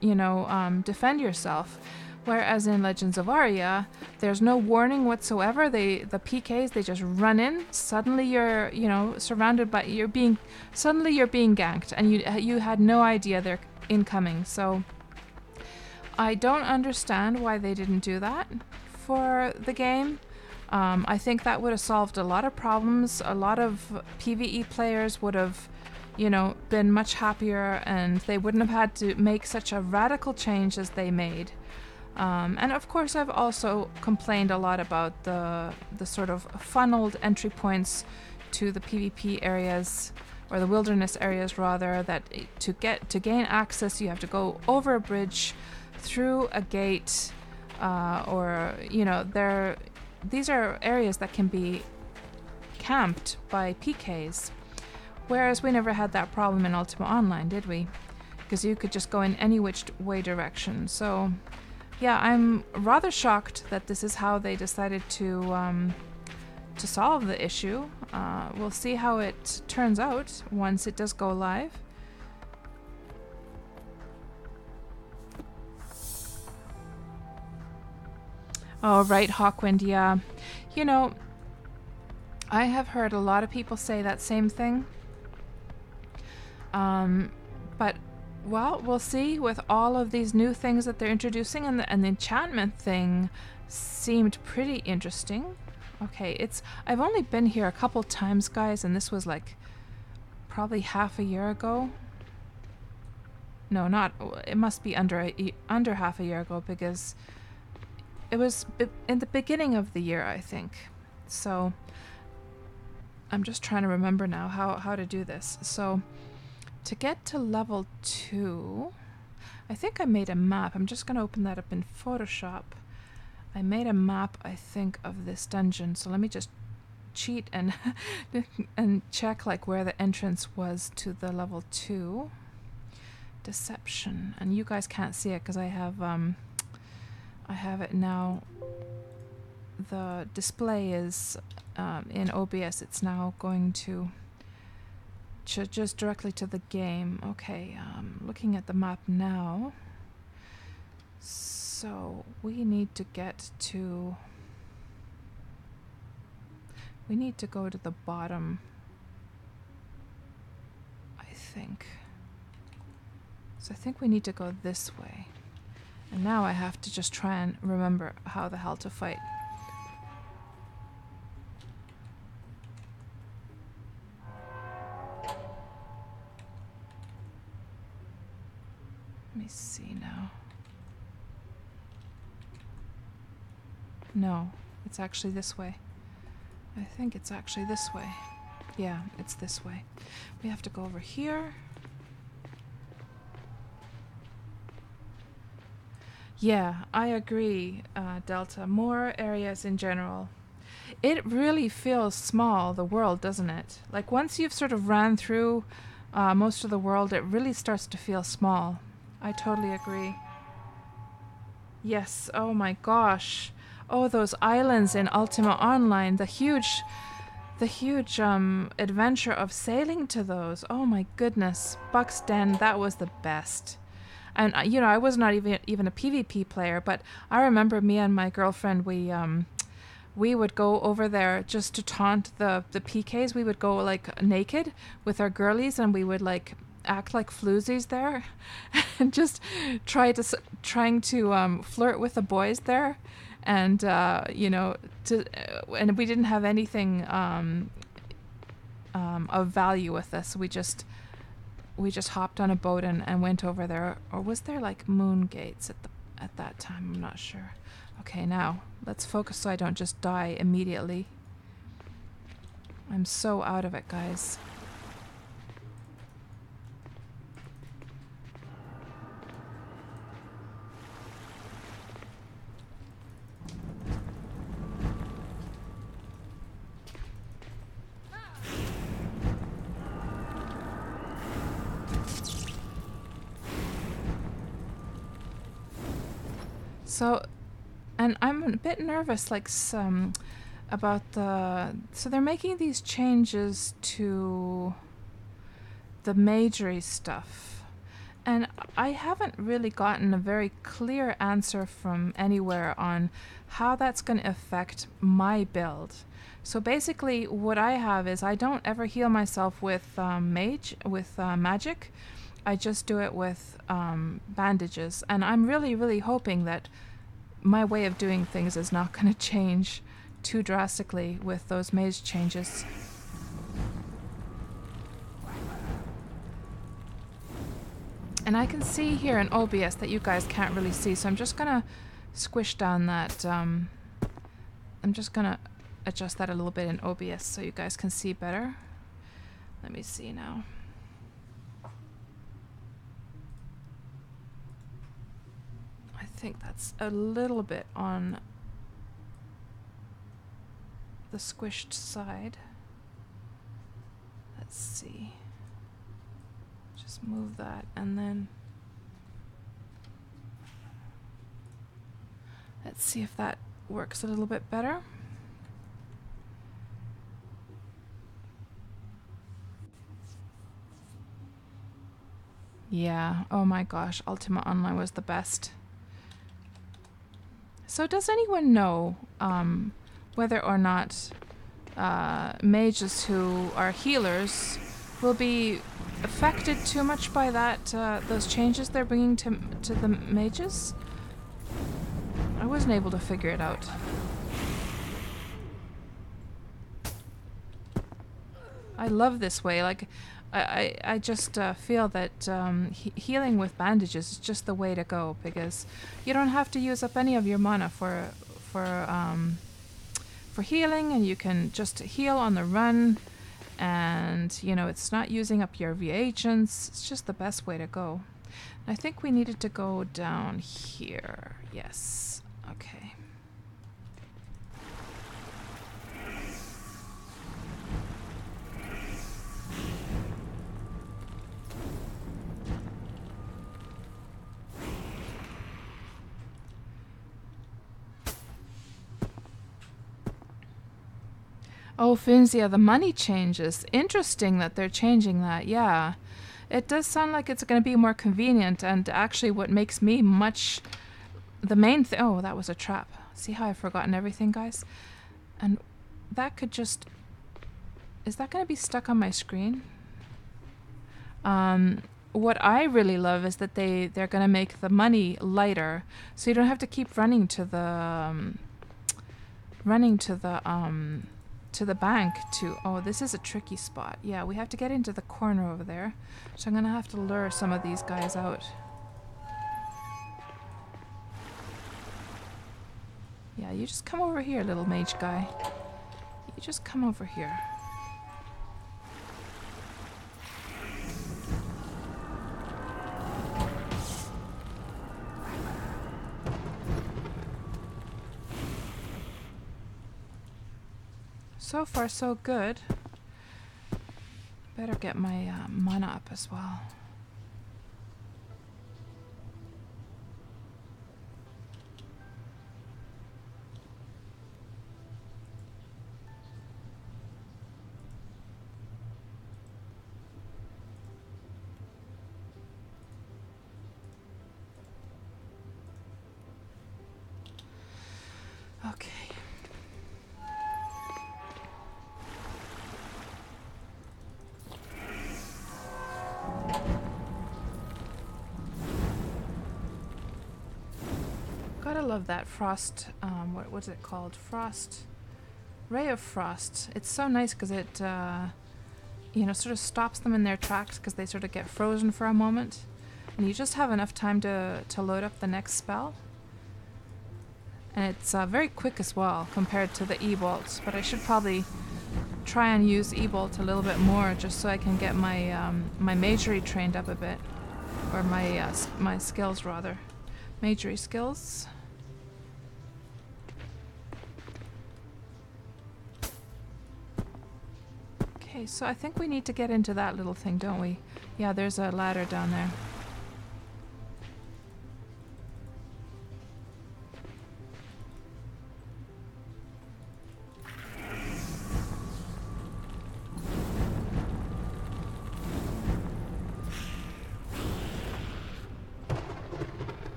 you know, defend yourself. Whereas in Legends of Aria, there's no warning whatsoever. The PKs, they just run in. Suddenly you're, you know, surrounded by, suddenly you're being ganked, and you had no idea they're incoming. So I don't understand why they didn't do that for the game. I think that would have solved a lot of problems. A lot of PvE players would have, you know, been much happier, and they wouldn't have had to make such a radical change as they made. And of course, I've also complained a lot about the sort of funneled entry points to the PvP areas, or the wilderness areas rather, that to gain access you have to go over a bridge, through a gate, or, you know, these are areas that can be camped by PKs, whereas we never had that problem in Ultima Online, did we? Because you could just go in any which way direction. So yeah, I'm rather shocked that this is how they decided to solve the issue. We'll see how it turns out once it does go live. Oh, right, Hawkwind, yeah. You know, I have heard a lot of people say that same thing. But, well, we'll see with all of these new things that they're introducing, and the enchantment thing seemed pretty interesting. Okay, I've only been here a couple times, guys, and this was like probably half a year ago. No, it must be under half a year ago, because it was in the beginning of the year, I think. So I'm just trying to remember now how to do this. So to get to level 2, I think I made a map. I'm just going to open that up in Photoshop. I made a map, I think, of this dungeon. So let me just cheat and and check like where the entrance was to the level 2. Deception. And you guys can't see it because I have it now. The display is in OBS. It's now going to just directly to the game. Okay, looking at the map now. So we need to go to the bottom, I think. So I think we need to go this way. And now I have to just try and remember how the hell to fight. Let me see now. No, it's actually this way. I think it's actually this way. Yeah, it's this way. We have to go over here. Yeah, I agree, Delta. More areas in general. It really feels small, the world, doesn't it? Like, once you've sort of ran through most of the world, it really starts to feel small. I totally agree. Yes, oh my gosh. Oh, those islands in Ultima Online, the huge adventure of sailing to those. Oh my goodness. Buck's Den, that was the best. And, you know, I was not even a PvP player, but I remember me and my girlfriend, we would go over there just to taunt the PKs. We would go, like, naked with our girlies, and we would, like, act like floozies there and just trying to flirt with the boys there. And, you know, and we didn't have anything of value with us. We just hopped on a boat and went over there. Or was there like moon gates at that time? I'm not sure. Okay, now let's focus so I don't just die immediately. I'm so out of it, guys. So, and I'm a bit nervous, like about the. So they're making these changes to the magery stuff, and I haven't really gotten a very clear answer from anywhere on how that's going to affect my build. So basically, what I have is I don't ever heal myself with magic. I just do it with bandages, and I'm really hoping that my way of doing things is not going to change too drastically with those mage changes. And I can see here in OBS that you guys can't really see, so I'm just going to squish down that. I'm just going to adjust that a little bit in OBS so you guys can see better. Let me see now. I think that's a little bit on the squished side. Let's see. Just move that, and then let's see if that works a little bit better. Yeah, oh my gosh, Ultima Online was the best. So does anyone know whether or not mages who are healers will be affected too much by that those changes they're bringing to the mages? I wasn't able to figure it out. I love this way. Like, I just feel that healing with bandages is just the way to go, because you don't have to use up any of your mana for healing, and you can just heal on the run, and you know, it's not using up your reagents. It's just the best way to go. I think we needed to go down here. Yes. Okay. Oh, Finzia, the money changes. Interesting that they're changing that, yeah. It does sound like it's going to be more convenient, and actually what makes me much... The main thing... Oh, that was a trap. See how I've forgotten everything, guys? And that could just... Is that going to be stuck on my screen? What I really love is that they're going to make the money lighter, so you don't have to keep running to the... to the bank to... Oh, this is a tricky spot. Yeah, we have to get into the corner over there. So I'm going to have to lure some of these guys out. Yeah, you just come over here, little mage guy. You just come over here. So far, so good. Better get my mana up as well. Okay. Gotta love that frost, what was it called? Frost, ray of frost. It's so nice because it, you know, sort of stops them in their tracks because they sort of get frozen for a moment. And you just have enough time to load up the next spell. And it's very quick as well compared to the E-Bolt, but I should probably try and use E-Bolt a little bit more just so I can get my my magery trained up a bit. Or my skills rather. Magery skills. Okay, so I think we need to get into that little thing, don't we? Yeah, there's a ladder down there.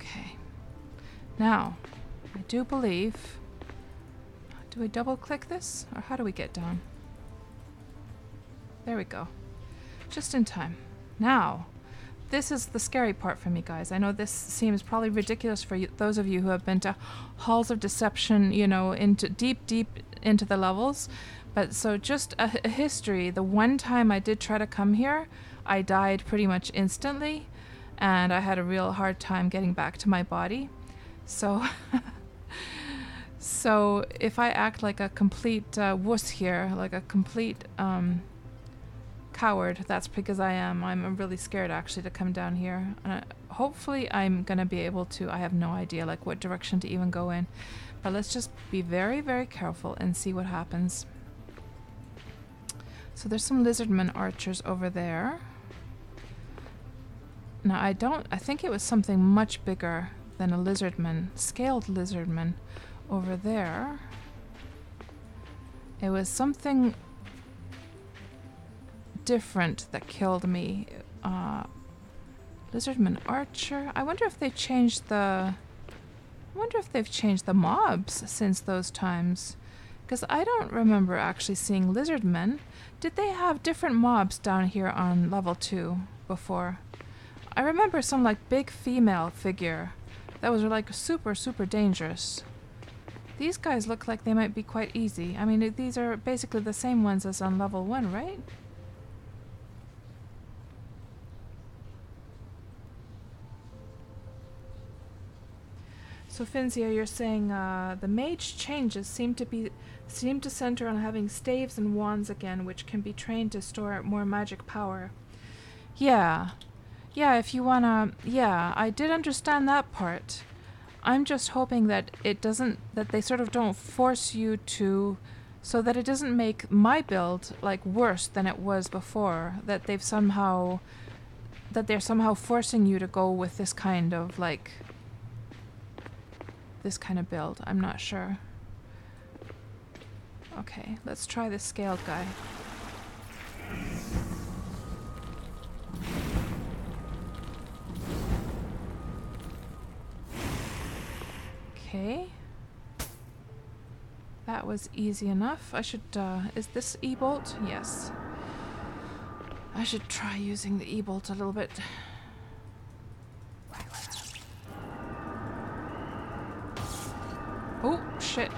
Okay. Now, I do believe... Do we double click this? Or how do we get down? There we go. Just in time. Now, this is the scary part for me, guys. I know this seems probably ridiculous for you, those of you who have been to Halls of Deception, you know, into deep into the levels. But so just a history. The one time I did try to come here, I died pretty much instantly. And I had a real hard time getting back to my body. So... So if I act like a complete wuss here, like a complete coward, that's because I am. I'm really scared actually to come down here. Hopefully I'm gonna be able to. I have no idea like what direction to even go in, but let's just be very, very careful and see what happens. So there's some lizardmen archers over there. Now I think it was something much bigger than a lizardman, scaled lizardman. Over there, it was something different that killed me. Lizardman archer. I wonder if they've changed the. I wonder if they've changed the mobs since those times, because I don't remember actually seeing lizardmen. Did they have different mobs down here on level 2 before? I remember some like big female figure that was like super dangerous. These guys look like they might be quite easy. I mean, these are basically the same ones as on level 1, right? So Finzia, you're saying the mage changes seem to center on having staves and wands again, which can be trained to store more magic power. Yeah, if you wanna... Yeah, I did understand that part. I'm just hoping that that they sort of don't force you to, so that it doesn't make my build like worse than it was before, that they're somehow forcing you to go with this kind of build. I'm not sure. Okay, let's try this scaled guy. Okay. That was easy enough. I should, is this E-bolt? Yes. I should try using the E-bolt a little bit. Oh, shit.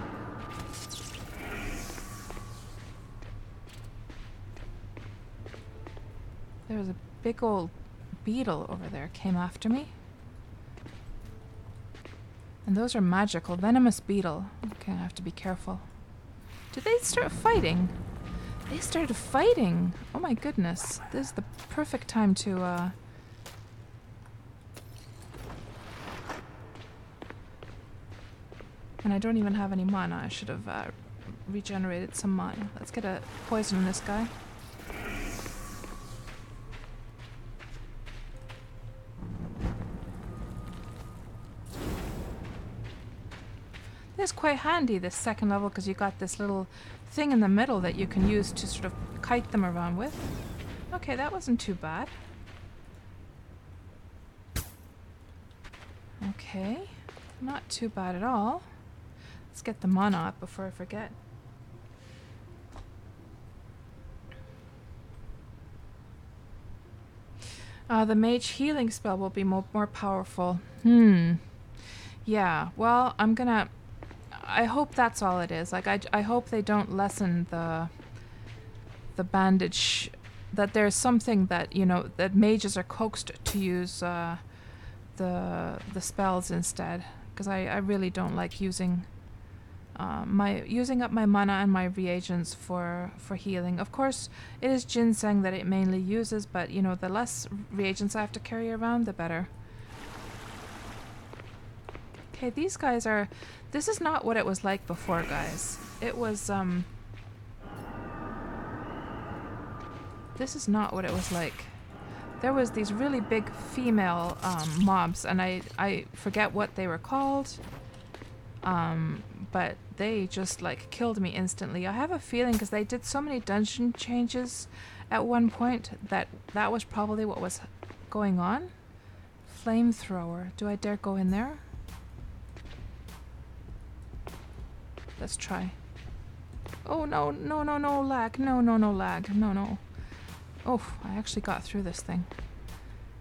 There was a big old beetle over there came after me. And those are magical. Venomous beetle. Okay, I have to be careful. Did they start fighting? They started fighting! Oh my goodness. This is the perfect time to, And I don't even have any mana. I should have, regenerated some mana. Let's get a poison on this guy. It's quite handy, this second level, because you got this little thing in the middle that you can use to sort of kite them around with. Okay, that wasn't too bad. Okay, not too bad at all. Let's get the mana up before I forget. The mage healing spell will be more powerful. Yeah, well, I hope that's all it is. Like, I hope they don't lessen the bandage, that there's something that, you know, that mages are coaxed to use the spells instead, because I really don't like using up my mana and my reagents for healing. Of course, it is ginseng that it mainly uses, but you know, the less reagents I have to carry around, the better. Okay, these guys are... This is not what it was like before, guys. It was, This is not what it was like. There was these really big female mobs, and I forget what they were called. But they just, like, killed me instantly. I have a feeling, because they did so many dungeon changes at one point, that was probably what was going on. flamethrower. Do I dare go in there? Let's try. Oh no, no, no, no lag. No, no, no lag. No, no. Oh, I actually got through this thing.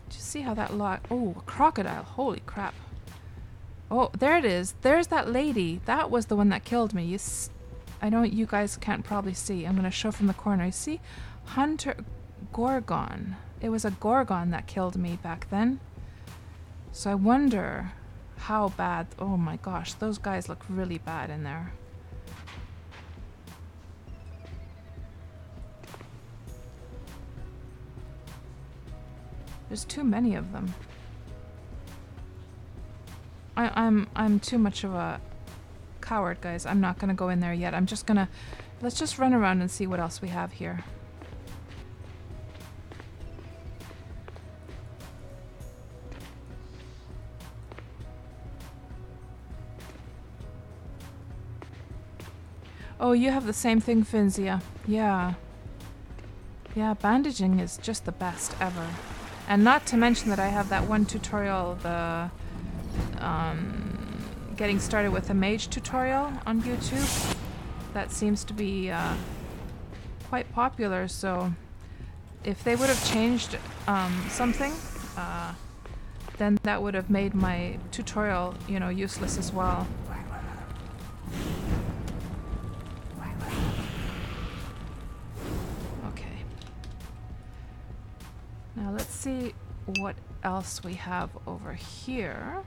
Did you see how that lag? Oh, a crocodile. Holy crap. Oh, there it is. There's that lady. That was the one that killed me. I know you guys can't probably see. I'm going to show from the corner. You see? Hunter Gorgon. It was a Gorgon that killed me back then. So I wonder how bad... Oh my gosh, those guys look really bad in there. There's too many of them. I'm too much of a coward, guys. I'm not gonna go in there yet. I'm just gonna... Let's just run around and see what else we have here. Oh, you have the same thing, Finzia. Yeah. Yeah, bandaging is just the best ever. And not to mention that I have that one tutorial, the getting started with a mage tutorial on YouTube. That seems to be quite popular, so if they would have changed something, then that would have made my tutorial, you know, useless as well. Okay. Now let's see what else we have over here.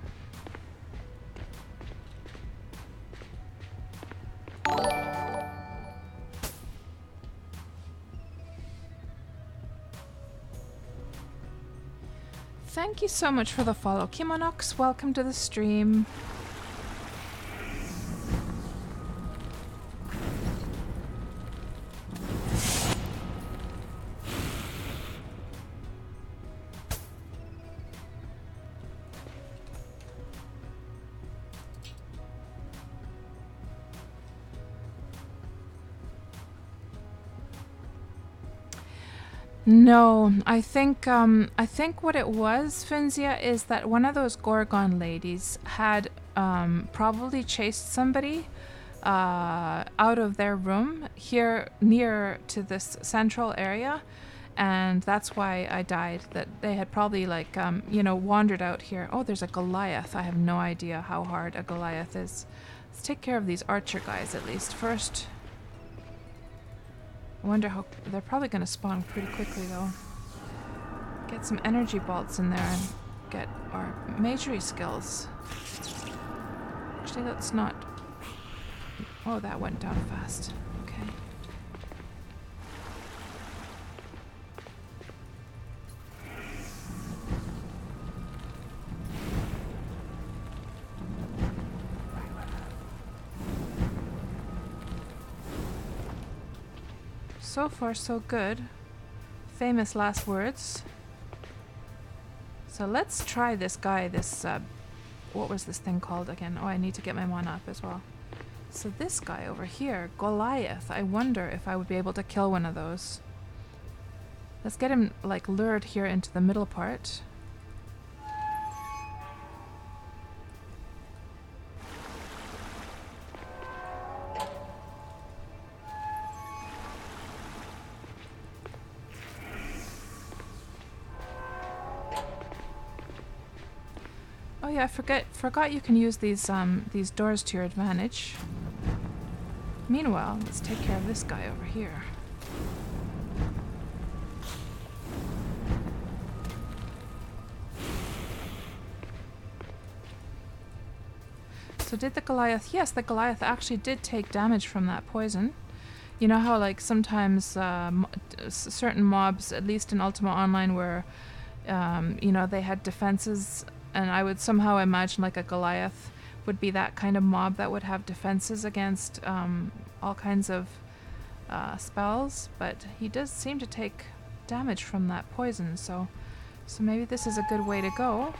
Thank you so much for the follow. Kimonox, welcome to the stream. No, I think what it was, Finzia, is that one of those Gorgon ladies had probably chased somebody out of their room here near to this central area, and that's why I died. That they had probably like you know, wandered out here. Oh, there's a Goliath. I have no idea how hard a Goliath is. Let's take care of these archer guys at least first. I wonder how... They're probably going to spawn pretty quickly, though. Get some energy bolts in there and get our magery skills. Actually, let's not... Oh, that went down fast. Okay. So far, so good. Famous last words. So let's try this guy, this, what was this thing called again? Oh, I need to get my mana up as well. So this guy over here, Goliath, I wonder if I would be able to kill one of those. Let's get him, like, lured here into the middle part. Oh yeah, I forgot you can use these doors to your advantage. Meanwhile, let's take care of this guy over here. So did the Goliath... Yes, the Goliath actually did take damage from that poison. You know how, like, sometimes certain mobs, at least in Ultima Online, where, you know, they had defenses... And I would somehow imagine like a Goliath would be that kind of mob that would have defenses against all kinds of spells. But he does seem to take damage from that poison, so maybe this is a good way to go.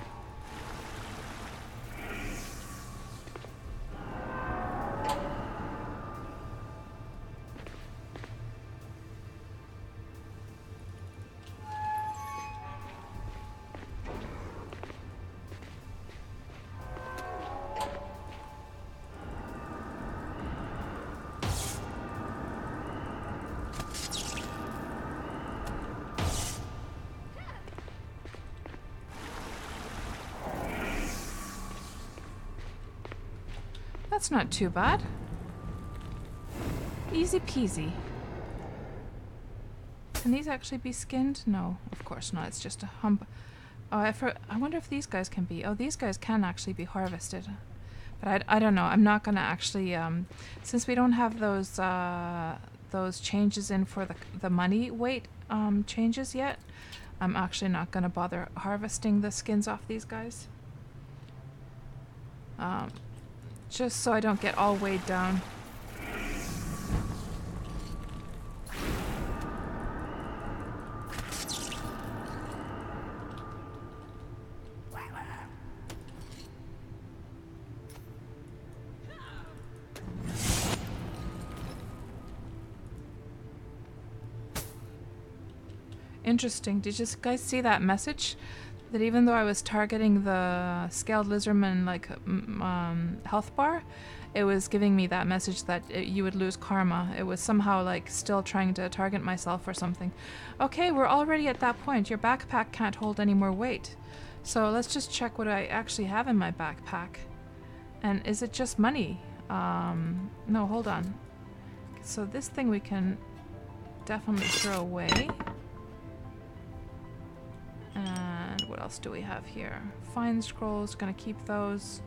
that's not too bad. Easy peasy. Can these actually be skinned? No, of course not. It's just a hump. Oh, I wonder if these guys can be. Oh, these guys can actually be harvested. But I don't know. I'm not going to actually... since we don't have those changes in for the money weight changes yet, I'm actually not going to bother harvesting the skins off these guys. Just so I don't get all weighed down. Interesting. Did you guys see that message? That even though I was targeting the scaled lizardman like health bar, it was giving me that message that you would lose karma. It was somehow like still trying to target myself or something. Okay, we're already at that point. Your backpack can't hold any more weight. So let's just check what I actually have in my backpack. And is it just money? No, hold on. So this thing we can definitely throw away. And what else do we have here? Fine scrolls, gonna keep those.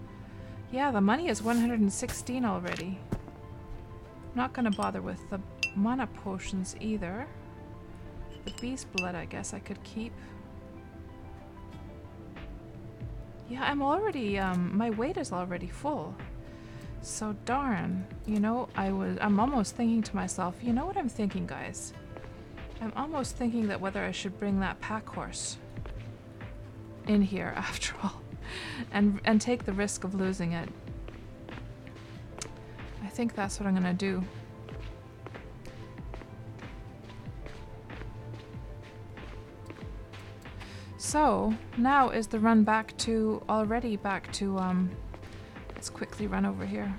Yeah, the money is 116 already. Not gonna bother with the mana potions either. The beast blood I guess I could keep. Yeah, I'm already, my weight is already full. So darn, you know, I'm almost thinking to myself, you know what I'm thinking, guys? I'm almost thinking that whether I should bring that pack horse in here after all and take the risk of losing it. I think that's what I'm gonna do. So now is the run back to let's quickly run over here.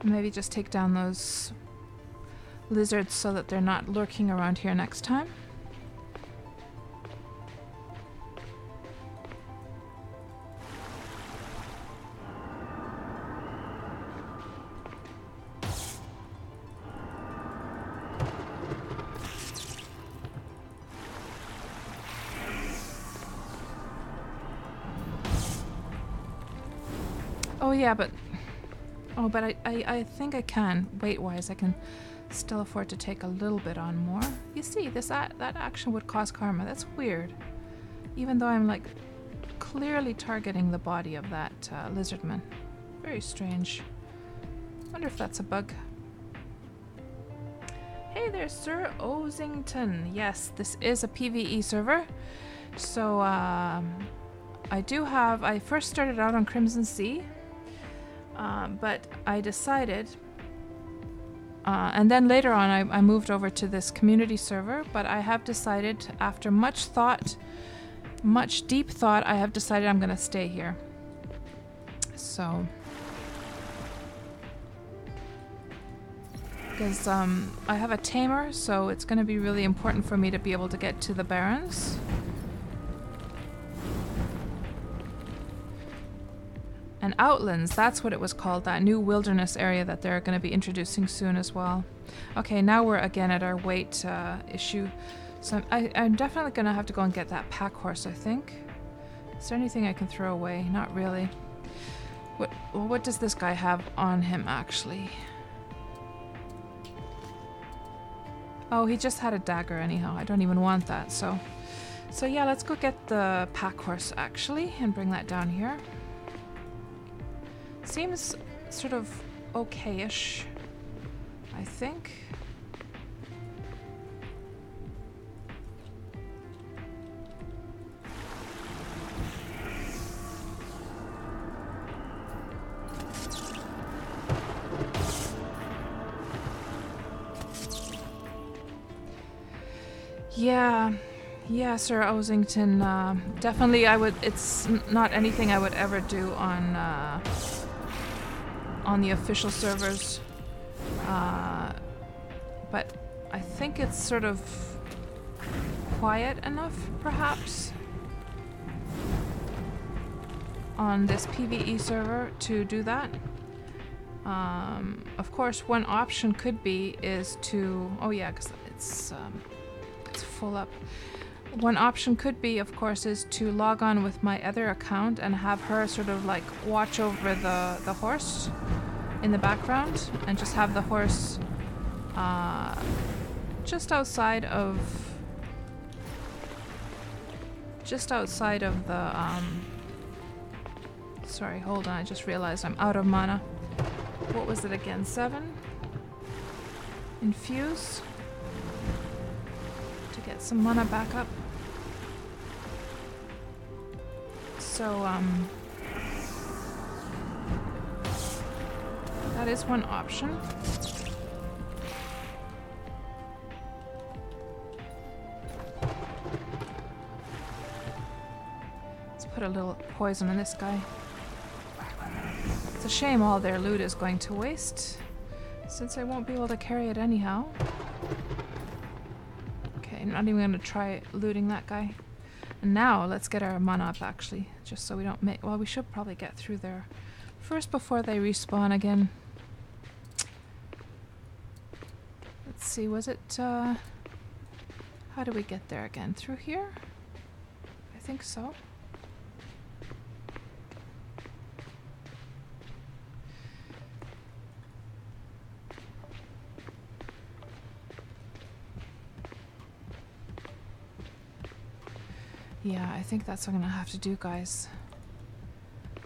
Maybe just take down those lizards so that they're not lurking around here next time. Oh yeah, but I think I can, weight-wise, I can still afford to take a little bit on more. You see, that action would cause karma. That's weird. Even though I'm, like, clearly targeting the body of that lizardman. Very strange. Wonder if that's a bug. Hey there, Sir Ozington. Yes, this is a PvE server. So, I first started out on Crimson Sea. But I decided, and then later on I moved over to this community server, but I have decided, after much deep thought, I have decided I'm going to stay here. So, because I have a tamer, so it's going to be really important for me to be able to get to the Barrens. And Outlands, that's what it was called, that new wilderness area that they're going to be introducing soon as well. Okay, now we're again at our weight issue. So I'm definitely going to have to go and get that pack horse, I think. Is there anything I can throw away? Not really. What does this guy have on him, actually? Oh, he just had a dagger anyhow. I don't even want that, so yeah, let's go get the pack horse, actually, and bring that down here. Seems sort of okay-ish, I think. Yeah, Sir Osington, definitely I would, it's not anything I would ever do on the official servers, but I think it's sort of quiet enough, perhaps, on this PvE server to do that. Of course, one option could be is to, oh yeah, because it's full up. One option could be, of course, is to log on with my other account and have her sort of like watch over the horse in the background, and just have the horse just outside of the sorry, hold on, I just realized I'm out of mana. What was it again? 7? Infuse to get some mana back up. So that is one option. Let's put a little poison on this guy. It's a shame all their loot is going to waste, since I won't be able to carry it anyhow. Okay, I'm not even going to try looting that guy. And now let's get our mana up, actually, just so we don't make... Well, we should probably get through there first before they respawn again. Let's see, was it... how do we get there again? Through here? I think so. Yeah, I think that's what I'm gonna have to do, guys.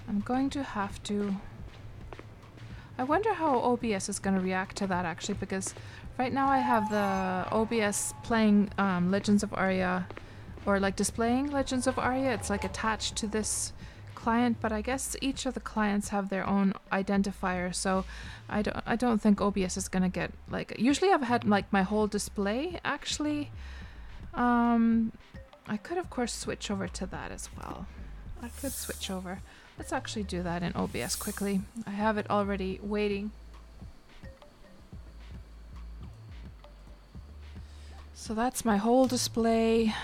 I'm going to have to... I wonder how OBS is gonna react to that, actually, because right now I have the OBS playing Legends of Aria, or like displaying Legends of Aria. It's like attached to this client, but I guess each of the clients have their own identifier, so I don't think OBS is gonna get like... Usually I've had like my whole display, actually. I could, of course, switch over to that as well. I could switch over. Let's actually do that in OBS quickly. I have it already waiting. So that's my whole display.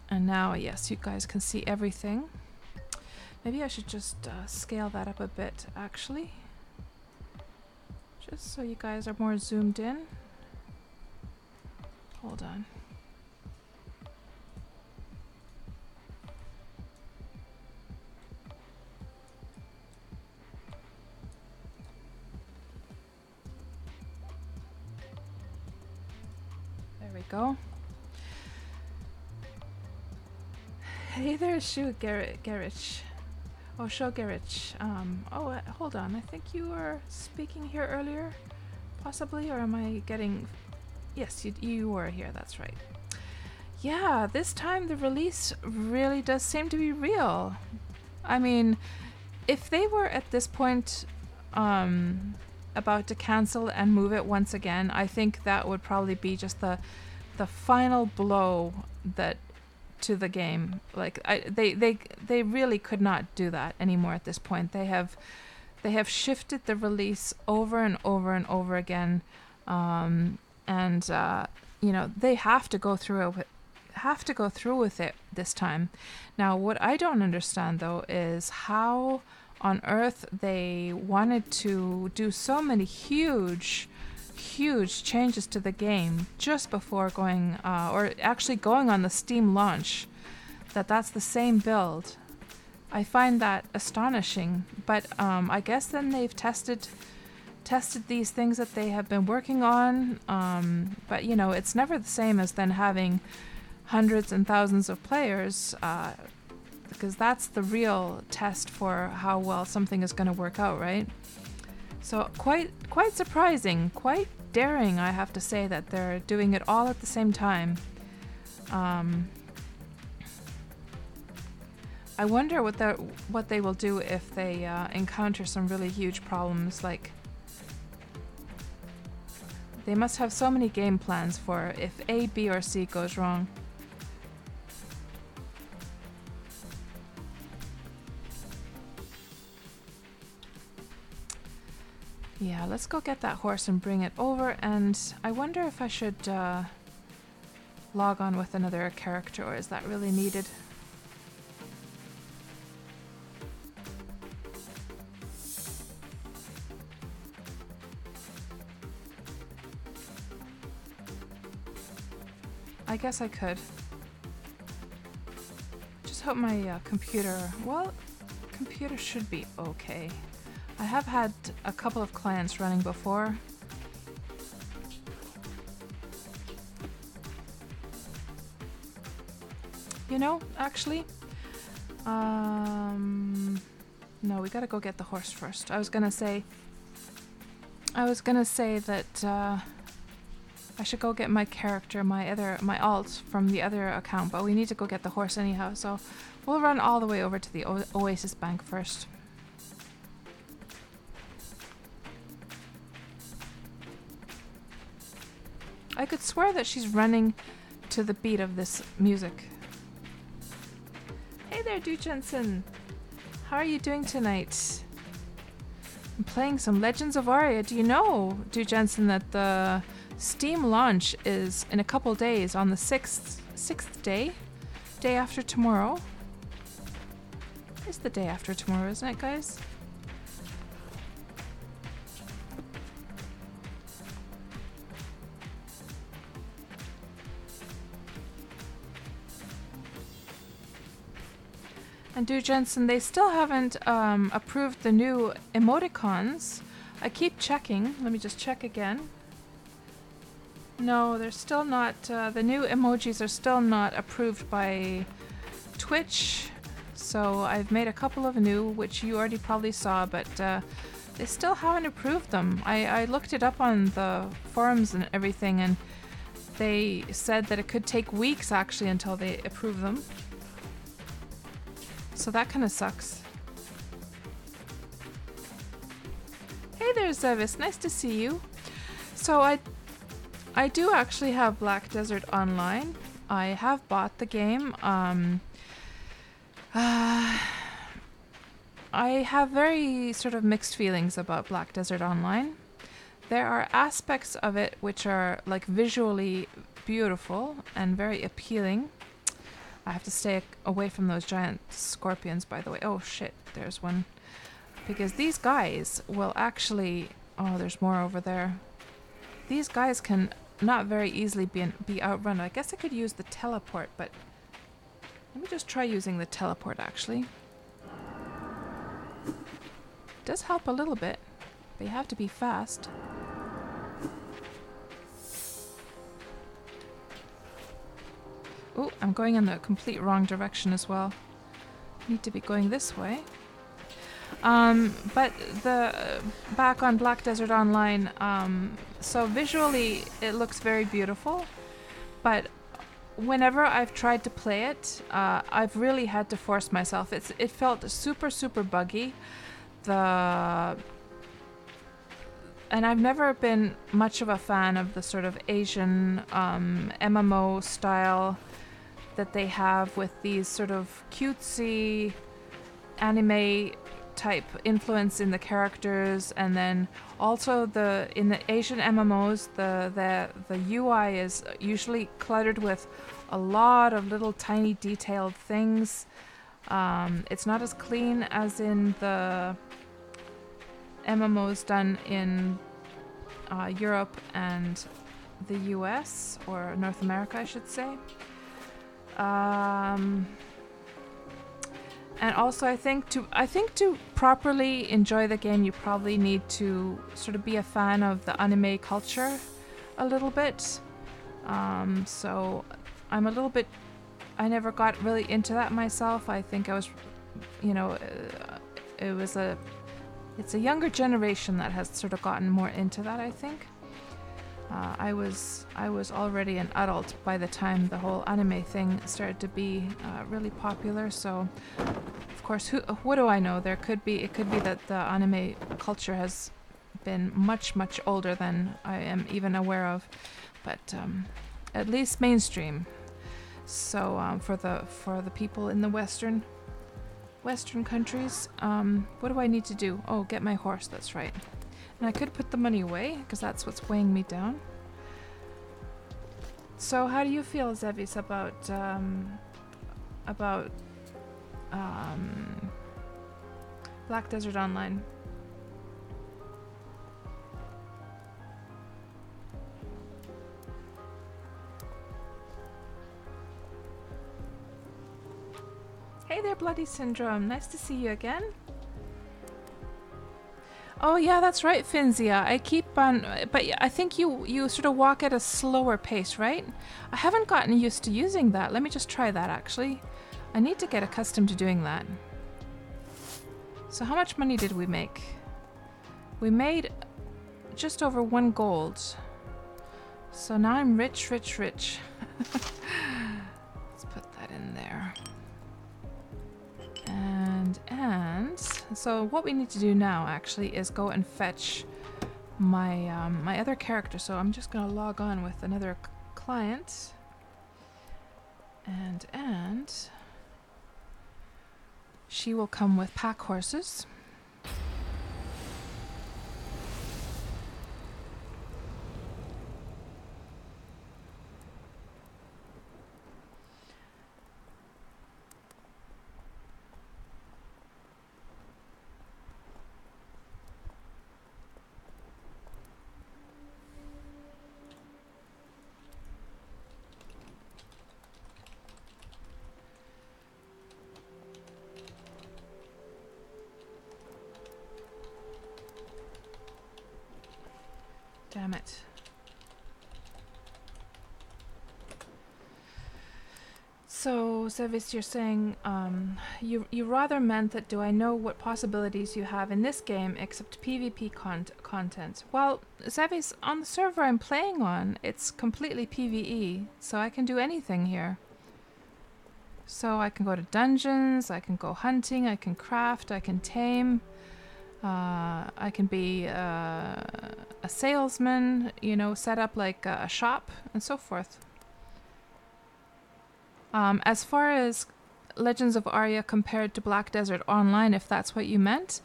And now, yes, you guys can see everything. Maybe I should just scale that up a bit, actually. Just so you guys are more zoomed in. Hold on. Go. Hey there, Garich. Oh, Show Garich. Hold on. I think you were speaking here earlier, possibly, or am I getting... Yes, you were here, that's right. Yeah, this time the release really does seem to be real. I mean, if they were at this point about to cancel and move it once again, I think that would probably be just the final blow that to the game. Like they really could not do that anymore at this point. They have shifted the release over and over and over again, you know, they have to go through with it this time. Now, what I don't understand though is how on earth they wanted to do so many huge changes to the game just before going, or actually going on the Steam launch, that's the same build. I find that astonishing, but I guess then they've tested these things that they have been working on, but you know, it's never the same as then having hundreds and thousands of players, because that's the real test for how well something is going to work out, right? So quite surprising, quite daring, I have to say, that they're doing it all at the same time. I wonder what they will do if they encounter some really huge problems. Like, they must have so many game plans for if A, B, or C goes wrong. Yeah, let's go get that horse and bring it over, and I wonder if I should log on with another character, or is that really needed? I guess I could. Just hope my computer... Well, computer should be okay. I have had a couple of clients running before. You know, actually, no, we gotta go get the horse first. I was gonna say that I should go get my character, my alt from the other account, but we need to go get the horse anyhow. So we'll run all the way over to the Oasis Bank first. I could swear that she's running to the beat of this music. Hey there, Du Jensen. How are you doing tonight? I'm playing some Legends of Aria. Do you know, Du Jensen, that the Steam launch is in a couple days on the 6th day? Day after tomorrow. It's the day after tomorrow, isn't it, guys? And Du Jensen, they still haven't approved the new emoticons. I keep checking. Let me just check again. No, they're still not. The new emojis are still not approved by Twitch. So I've made a couple of new, which you already probably saw, but they still haven't approved them. I looked it up on the forums and everything, and they said that it could take weeks actually until they approve them. So that kind of sucks. Hey there, Zevis. Nice to see you. So I do actually have Black Desert Online. I have bought the game. I have very sort of mixed feelings about Black Desert Online. There are aspects of it which are like visually beautiful and very appealing. I have to stay away from those giant scorpions, by the way. Oh shit, there's one. Because these guys will actually... Oh, there's more over there. These guys can not very easily be outrun. I guess I could use the teleport, but... Let me just try using the teleport, actually. It does help a little bit, but you have to be fast. Oh, I'm going in the complete wrong direction as well. Need to be going this way. But back on Black Desert Online, so visually it looks very beautiful, but whenever I've tried to play it, I've really had to force myself. It felt super buggy. And I've never been much of a fan of the sort of Asian MMO style that they have with these sort of cutesy anime type influence in the characters, and then also in the Asian MMOs the UI is usually cluttered with a lot of little tiny detailed things. It's not as clean as in the MMOs done in Europe and the US, or North America I should say. And also I think to properly enjoy the game you probably need to sort of be a fan of the anime culture a little bit. So I'm a little bit... I never got really into that myself. I think I was, it's a younger generation that has sort of gotten more into that, I think. I was already an adult by the time the whole anime thing started to be really popular. So, of course, what do I know? It could be that the anime culture has been much older than I am even aware of, but at least mainstream. So for the people in the Western countries, what do I need to do? Oh, get my horse. That's right. And I could put the money away, because that's what's weighing me down. So how do you feel, Zevis, about Black Desert Online? Hey there, Bloody Syndrome. Nice to see you again. Oh yeah, that's right, Finzia. I keep on, but I think you sort of walk at a slower pace, right? I haven't gotten used to using that. Let me just try that, actually. I need to get accustomed to doing that. So how much money did we make? We made just over 1 gold. So now I'm rich, rich, rich. Let's put that in there. And so what we need to do now actually is go and fetch my my other character. So I'm just gonna log on with another client, and she will come with pack horses. Damn it. So, Zevis, you're saying you rather meant that do I know what possibilities you have in this game except PvP content? Well, Zevis, on the server I'm playing on, it's completely PvE, so I can do anything here. So I can go to dungeons, I can go hunting, I can craft, I can tame, I can be a salesman, you know, set up like a shop and so forth. As far as Legends of Aria compared to Black Desert Online, if that's what you meant,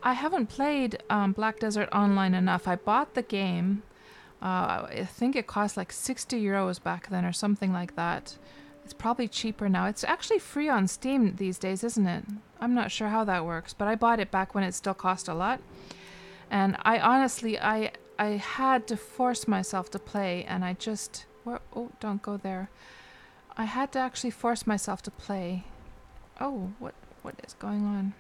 I haven't played Black Desert Online enough. I bought the game. I think it cost like 60 euros back then or something like that. It's probably cheaper now. It's actually free on Steam these days, isn't it? I'm not sure how that works, but I bought it back when it still cost a lot. And I honestly, I had to force myself to play, and I just... Oh, don't go there. I had to actually force myself to play. Oh, what is going on?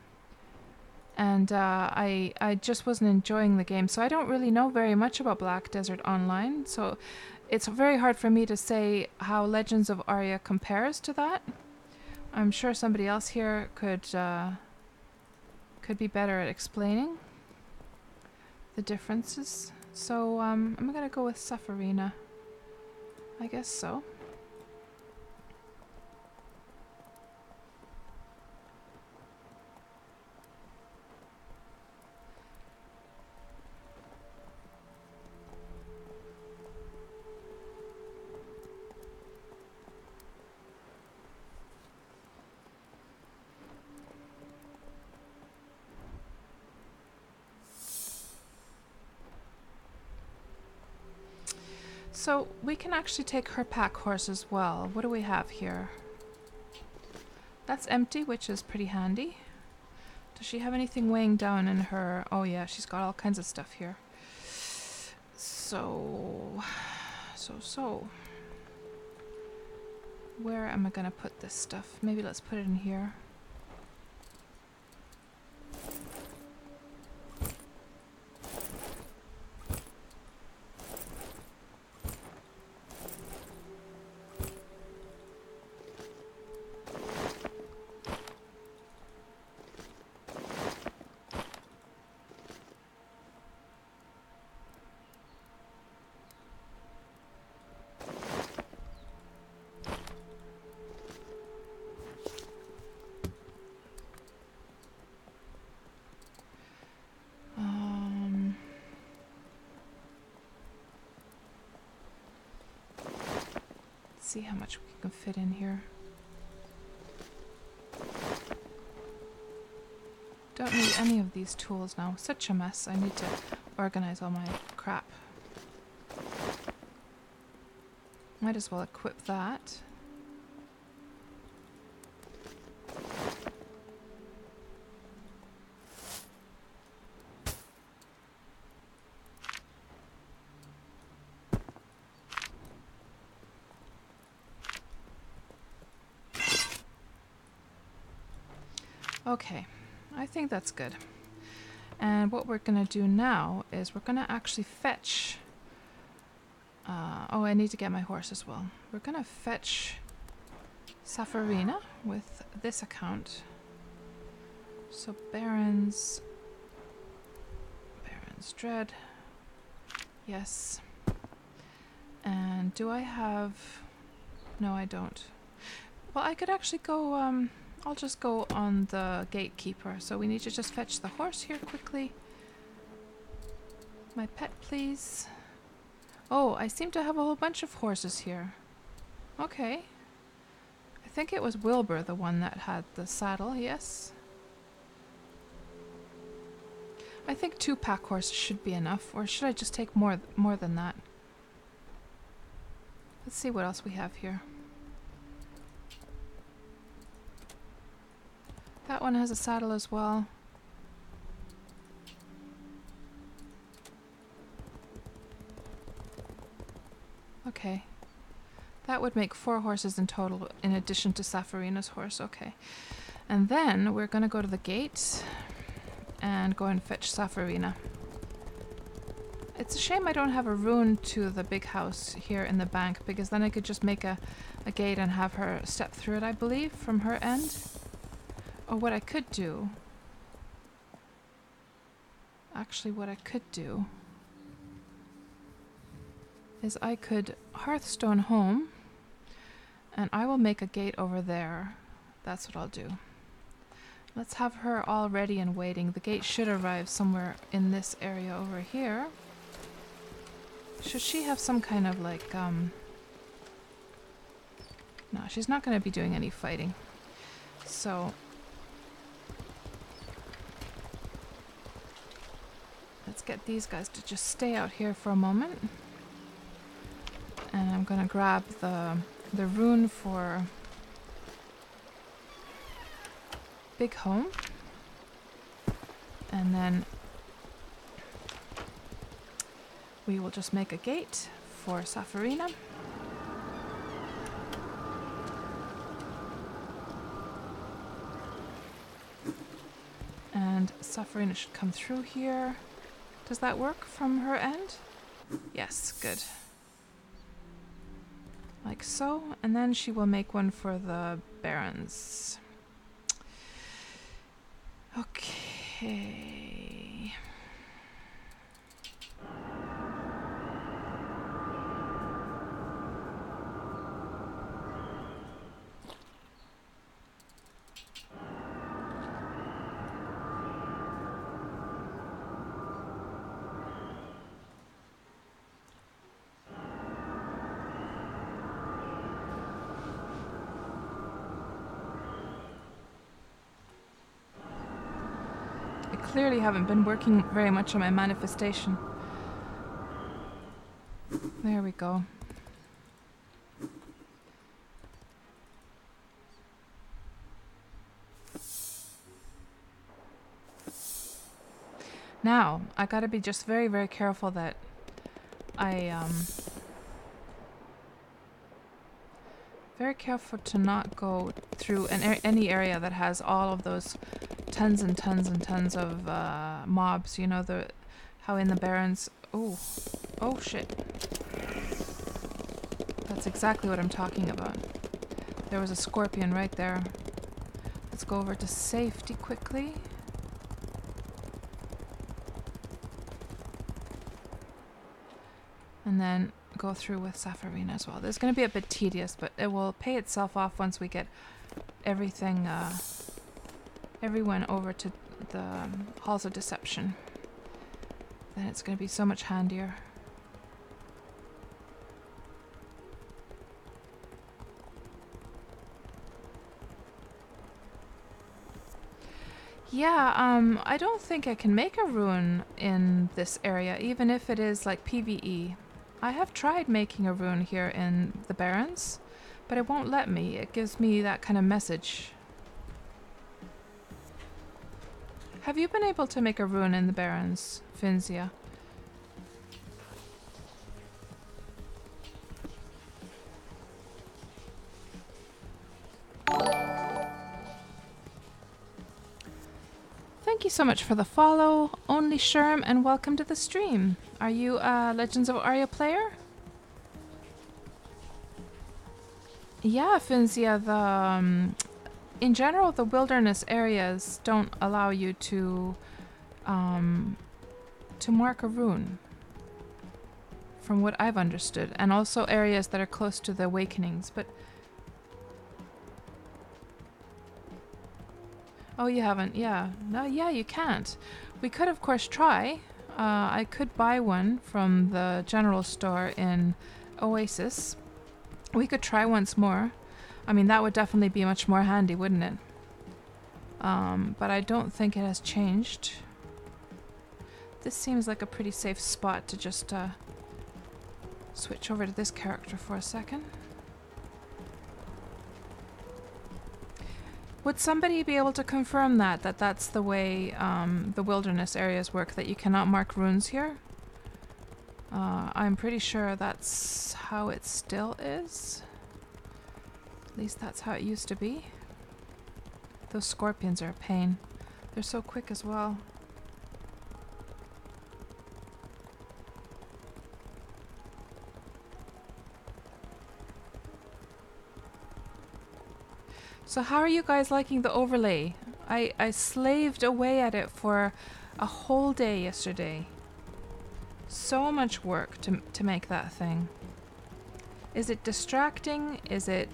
And I just wasn't enjoying the game. So I don't really know very much about Black Desert Online. So it's very hard for me to say how Legends of Aria compares to that. I'm sure somebody else here could be better at explaining the differences. So I'm gonna go with Sufferina. I guess so. So we can actually take her pack horse as well. What do we have here? That's empty, which is pretty handy. Does she have anything weighing down in her? Oh yeah, she's got all kinds of stuff here. So. Where am I gonna put this stuff? Maybe let's put it in here. See how much we can fit in here. Don't need any of these tools now. Such a mess. I need to organize all my crap. Might as well equip that. Okay, I think that's good. And what we're gonna do now is we're gonna actually fetch... oh, I need to get my horse as well. We're gonna fetch Safarina with this account. So Baron's Dread. Yes. And do I have... No, I don't. Well, I could actually go... I'll just go on the gatekeeper. So we need to just fetch the horse here quickly. My pet, please. Oh, I seem to have a whole bunch of horses here. Okay. I think it was Wilbur, the one that had the saddle, yes. I think 2 pack horses should be enough, or should I just take more than that? Let's see what else we have here. That one has a saddle as well. Okay. That would make 4 horses in total in addition to Safarina's horse. Okay. And then we're going to go to the gate and go and fetch Safarina. It's a shame I don't have a rune to the big house here in the bank, because then I could just make a gate and have her step through it, I believe, from her end. Or what I could do... Actually, what I could do is I could Hearthstone home, and I will make a gate over there. That's what I'll do. Let's have her all ready and waiting. The gate should arrive somewhere in this area over here. Should she have some kind of like, No, she's not going to be doing any fighting. So... let's get these guys to just stay out here for a moment. And I'm gonna grab the rune for Big Home. And then we will just make a gate for Safarina. And Safarina should come through here. Does that work from her end? Yes, good. Like so, and then she will make one for the barons. Okay. Clearly haven't been working very much on my manifestation. There we go. Now, I gotta be just very, very careful that very careful to not go through any area that has all of those tons and tons and tons of mobs. You know, how in the Barrens... Oh shit. That's exactly what I'm talking about. There was a scorpion right there. Let's go over to safety quickly. And then go through with Safarina as well. This is going to be a bit tedious, but it will pay itself off once we get everything, everyone over to the Halls of Deception. Then it's going to be so much handier. Yeah, I don't think I can make a rune in this area, even if it is like PvE. I have tried making a rune here in the Barrens, but it won't let me. It gives me that kind of message. Have you been able to make a rune in the Barrens, Finzia? Thank you so much for the follow, Only Sherm, and welcome to the stream. Are you a Legends of Aria player? Yeah, Finzia, in general, the wilderness areas don't allow you to mark a rune, from what I've understood, and also areas that are close to the awakenings, but... Oh, you haven't? Yeah. No, yeah, you can't. We could, of course, try. I could buy one from the general store in Oasis. We could try once more. I mean, that would definitely be much more handy, wouldn't it? But I don't think it has changed. This seems like a pretty safe spot to just switch over to this character for a second. Would somebody be able to confirm that that's the way the wilderness areas work, that you cannot mark runes here? I'm pretty sure that's how it still is. At least that's how it used to be. Those scorpions are a pain. They're so quick as well. So how are you guys liking the overlay? I slaved away at it for a whole day yesterday. So much work to make that thing. Is it distracting? Is it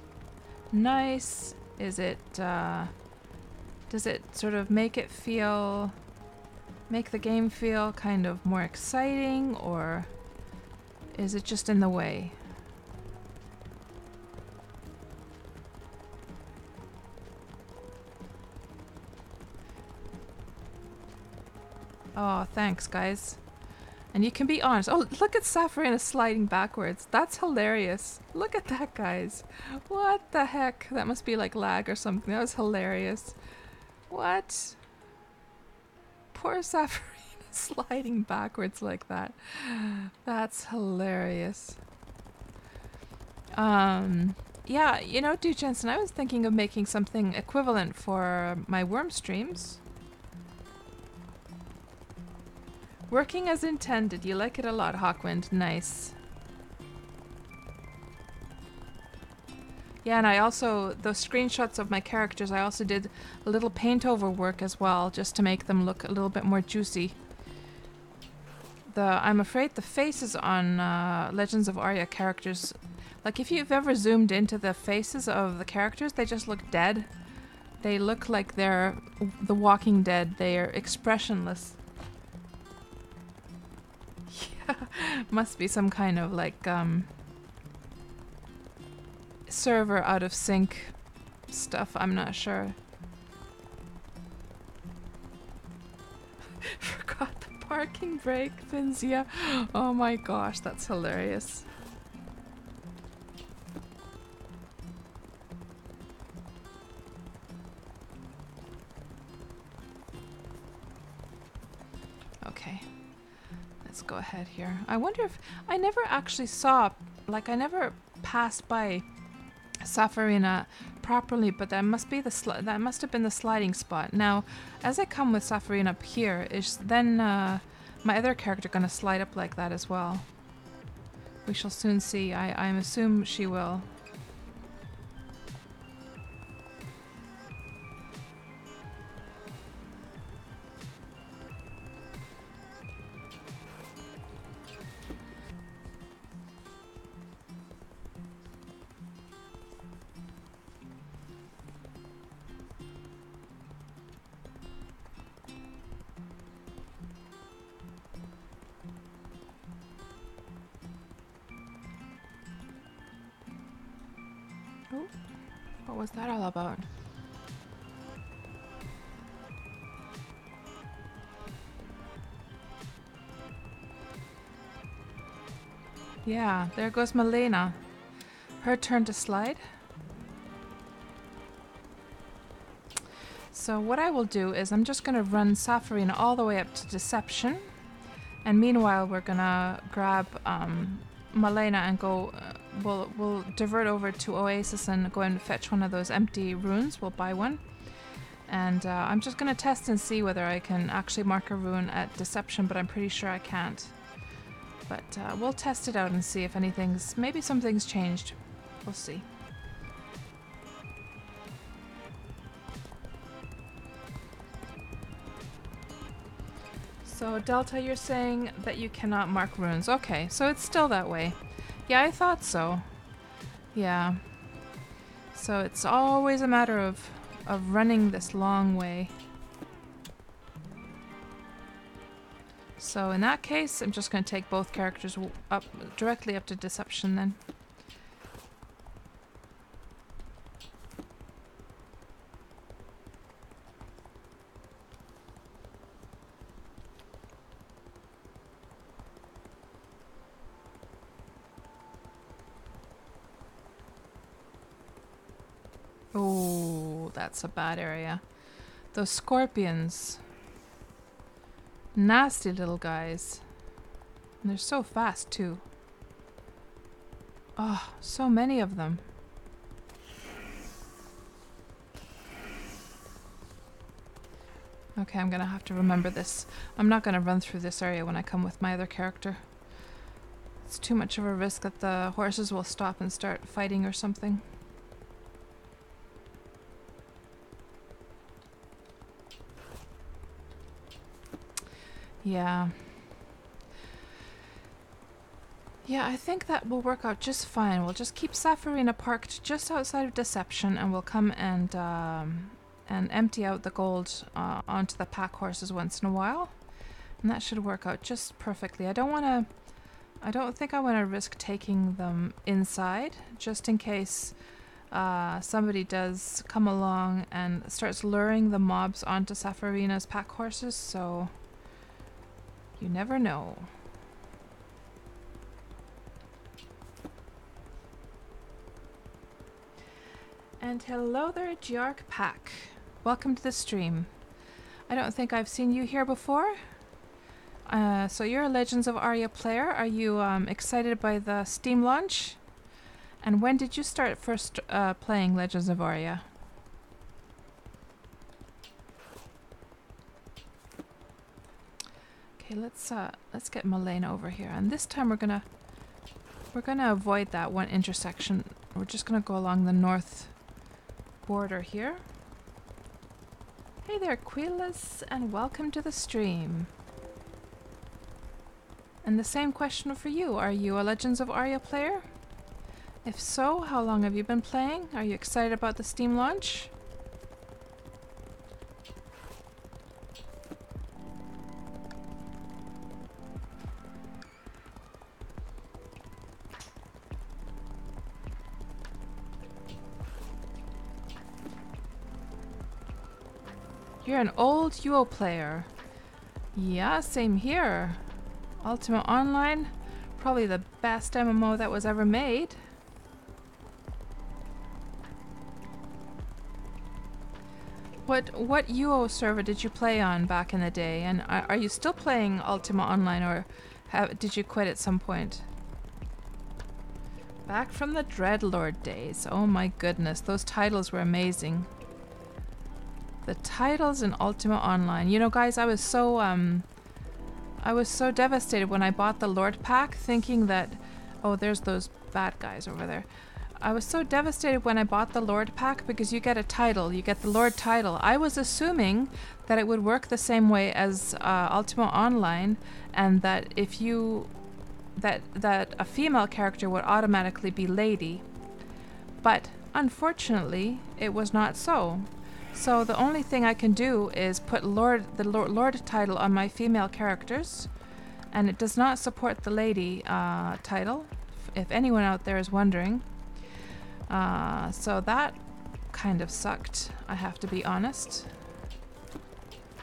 nice? Is it, does it sort of make the game feel kind of more exciting, or is it just in the way? Oh, thanks, guys. And you can be honest. Oh, look at Safarina sliding backwards. That's hilarious. Look at that, guys. What the heck? That must be like lag or something. That was hilarious. What? Poor Safarina sliding backwards like that. That's hilarious. Yeah, you know, Dude Jensen, I was thinking of making something equivalent for my worm streams. Working as intended. You like it a lot, Hawkwind. Nice. Yeah, and I also, those screenshots of my characters, I also did a little paint over work as well, just to make them look a little bit more juicy. I'm afraid the faces on Legends of Aria characters, like if you've ever zoomed into the faces of the characters, they just look dead. They look like they're The Walking Dead. They are expressionless. Must be some kind of like server out of sync stuff, I'm not sure. Forgot the parking brake, Finzia. Oh my gosh, that's hilarious. Okay. Let's go ahead here. I wonder if I never actually saw, like I never passed by Safarina properly, but that must be that must have been the sliding spot. Now, as I come with Safarina up here, is then my other character gonna slide up like that as well? We shall soon see. I assume she will. Oh, what was that all about? Yeah, there goes Malena. Her turn to slide. So what I will do is I'm just going to run Safarina all the way up to Deception. And meanwhile, we're going to grab Malena and go... we'll divert over to Oasis and go and fetch one of those empty runes. We'll buy one. And I'm just going to test and see whether I can actually mark a rune at Deception, but I'm pretty sure I can't. But we'll test it out and see if anything's... maybe something's changed. We'll see. So Delta, you're saying that you cannot mark runes. Okay, so it's still that way. Yeah, I thought so. Yeah. So it's always a matter of running this long way. So in that case, I'm just going to take both characters up directly up to Deception then. Oh, that's a bad area. Those scorpions. Nasty little guys. And they're so fast too. Oh, so many of them. Okay, I'm gonna have to remember this. I'm not gonna run through this area when I come with my other character. It's too much of a risk that the horses will stop and start fighting or something. Yeah. Yeah, I think that will work out just fine. We'll just keep Safarina parked just outside of Deception, and we'll come and empty out the gold onto the pack horses once in a while. And that should work out just perfectly. I don't think I want to risk taking them inside, just in case somebody does come along and starts luring the mobs onto Safarina's pack horses, so you never know. And hello there, Giark Pack. Welcome to the stream. I don't think I've seen you here before. So you're a Legends of Aria player. Are you excited by the Steam launch? And when did you start first playing Legends of Aria? Okay, let's get Malena over here. And this time we're gonna avoid that one intersection. We're just gonna go along the north border here. Hey there, Quilas, and welcome to the stream. And the same question for you. Are you a Legends of Aria player? If so, how long have you been playing? Are you excited about the Steam launch? You're an old UO player. Yeah, same here. Ultima Online, probably the best MMO that was ever made. What UO server did you play on back in the day? And are you still playing Ultima Online, or did you quit at some point? Back from the Dreadlord days. Oh my goodness, those titles were amazing. The titles in Ultima Online. You know, guys, I was so devastated when I bought the Lord pack, thinking that, oh, there's those bad guys over there. I was so devastated when I bought the Lord pack because you get a title, you get the Lord title. I was assuming that it would work the same way as Ultima Online, and that if you that a female character would automatically be Lady. But unfortunately, it was not so. So the only thing I can do is put the Lord title on my female characters, and it does not support the Lady title, if anyone out there is wondering. So that kind of sucked, I have to be honest.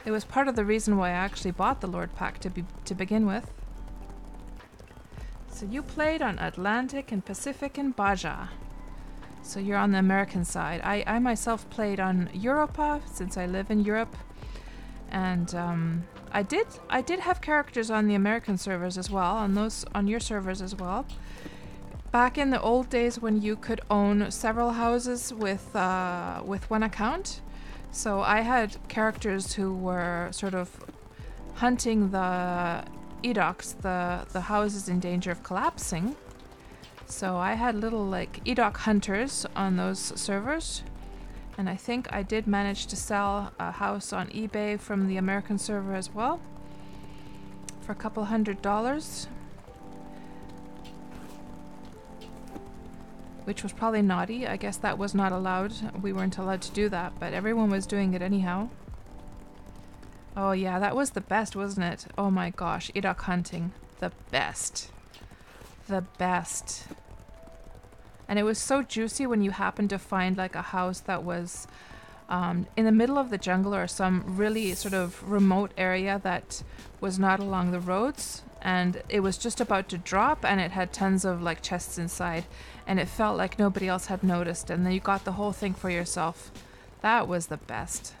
It was part of the reason why I actually bought the Lord pack to begin with. So you played on Atlantic and Pacific and Baja. So you're on the American side. I myself played on Europa since I live in Europe, and I did have characters on the American servers as well, on your servers as well. Back in the old days when you could own several houses with one account, so I had characters who were sort of hunting the edocs, the houses in danger of collapsing. So I had little like edoc hunters on those servers, and I think I did manage to sell a house on eBay from the American server as well for a couple $100, which was probably naughty. I guess that was not allowed. We weren't allowed to do that, but everyone was doing it anyhow. Oh yeah, that was the best, wasn't it? Oh my gosh, edoc hunting, the best. The best. And it was so juicy when you happened to find like a house that was in the middle of the jungle or some really sort of remote area that was not along the roads, and it was just about to drop, and it had tons of like chests inside, and it felt like nobody else had noticed, and then you got the whole thing for yourself. That was the best.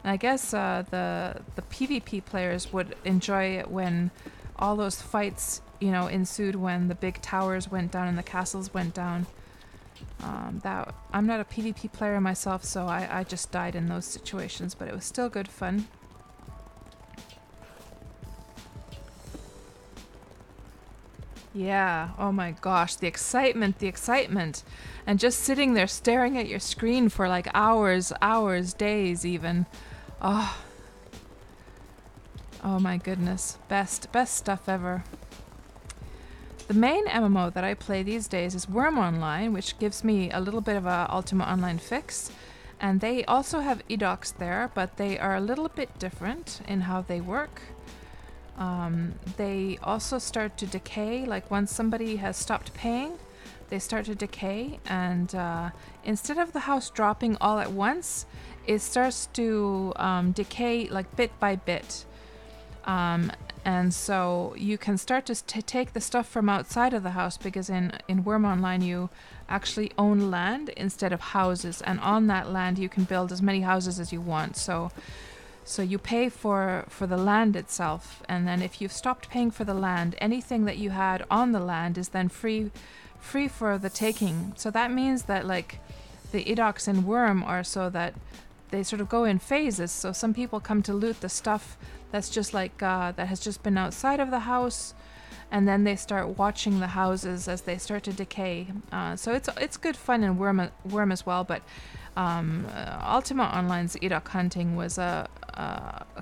And I guess the PvP players would enjoy it when all those fights, you know, ensued when the big towers went down and the castles went down. That I'm not a PvP player myself, so I just died in those situations, but it was still good fun. Yeah, oh my gosh, the excitement. And just sitting there staring at your screen for like hours, days even. Oh my goodness, best stuff ever. The main MMO that I play these days is Worm Online, which gives me a little bit of a Ultima Online fix. And they also have edocs there, but they are a little bit different in how they work. They also start to decay, like once somebody has stopped paying, they start to decay, and instead of the house dropping all at once, it starts to decay like bit by bit. And so you can start to take the stuff from outside of the house, because in Worm Online you actually own land instead of houses, and on that land you can build as many houses as you want. So you pay for the land itself, and then if you've stopped paying for the land, anything that you had on the land is then free for the taking. So that means that like the edocs in Worm are so that they sort of go in phases. So some people come to loot the stuff that's just like that has just been outside of the house, and then they start watching the houses as they start to decay. So it's good fun in Worm as well. But Ultima Online's edoc hunting was a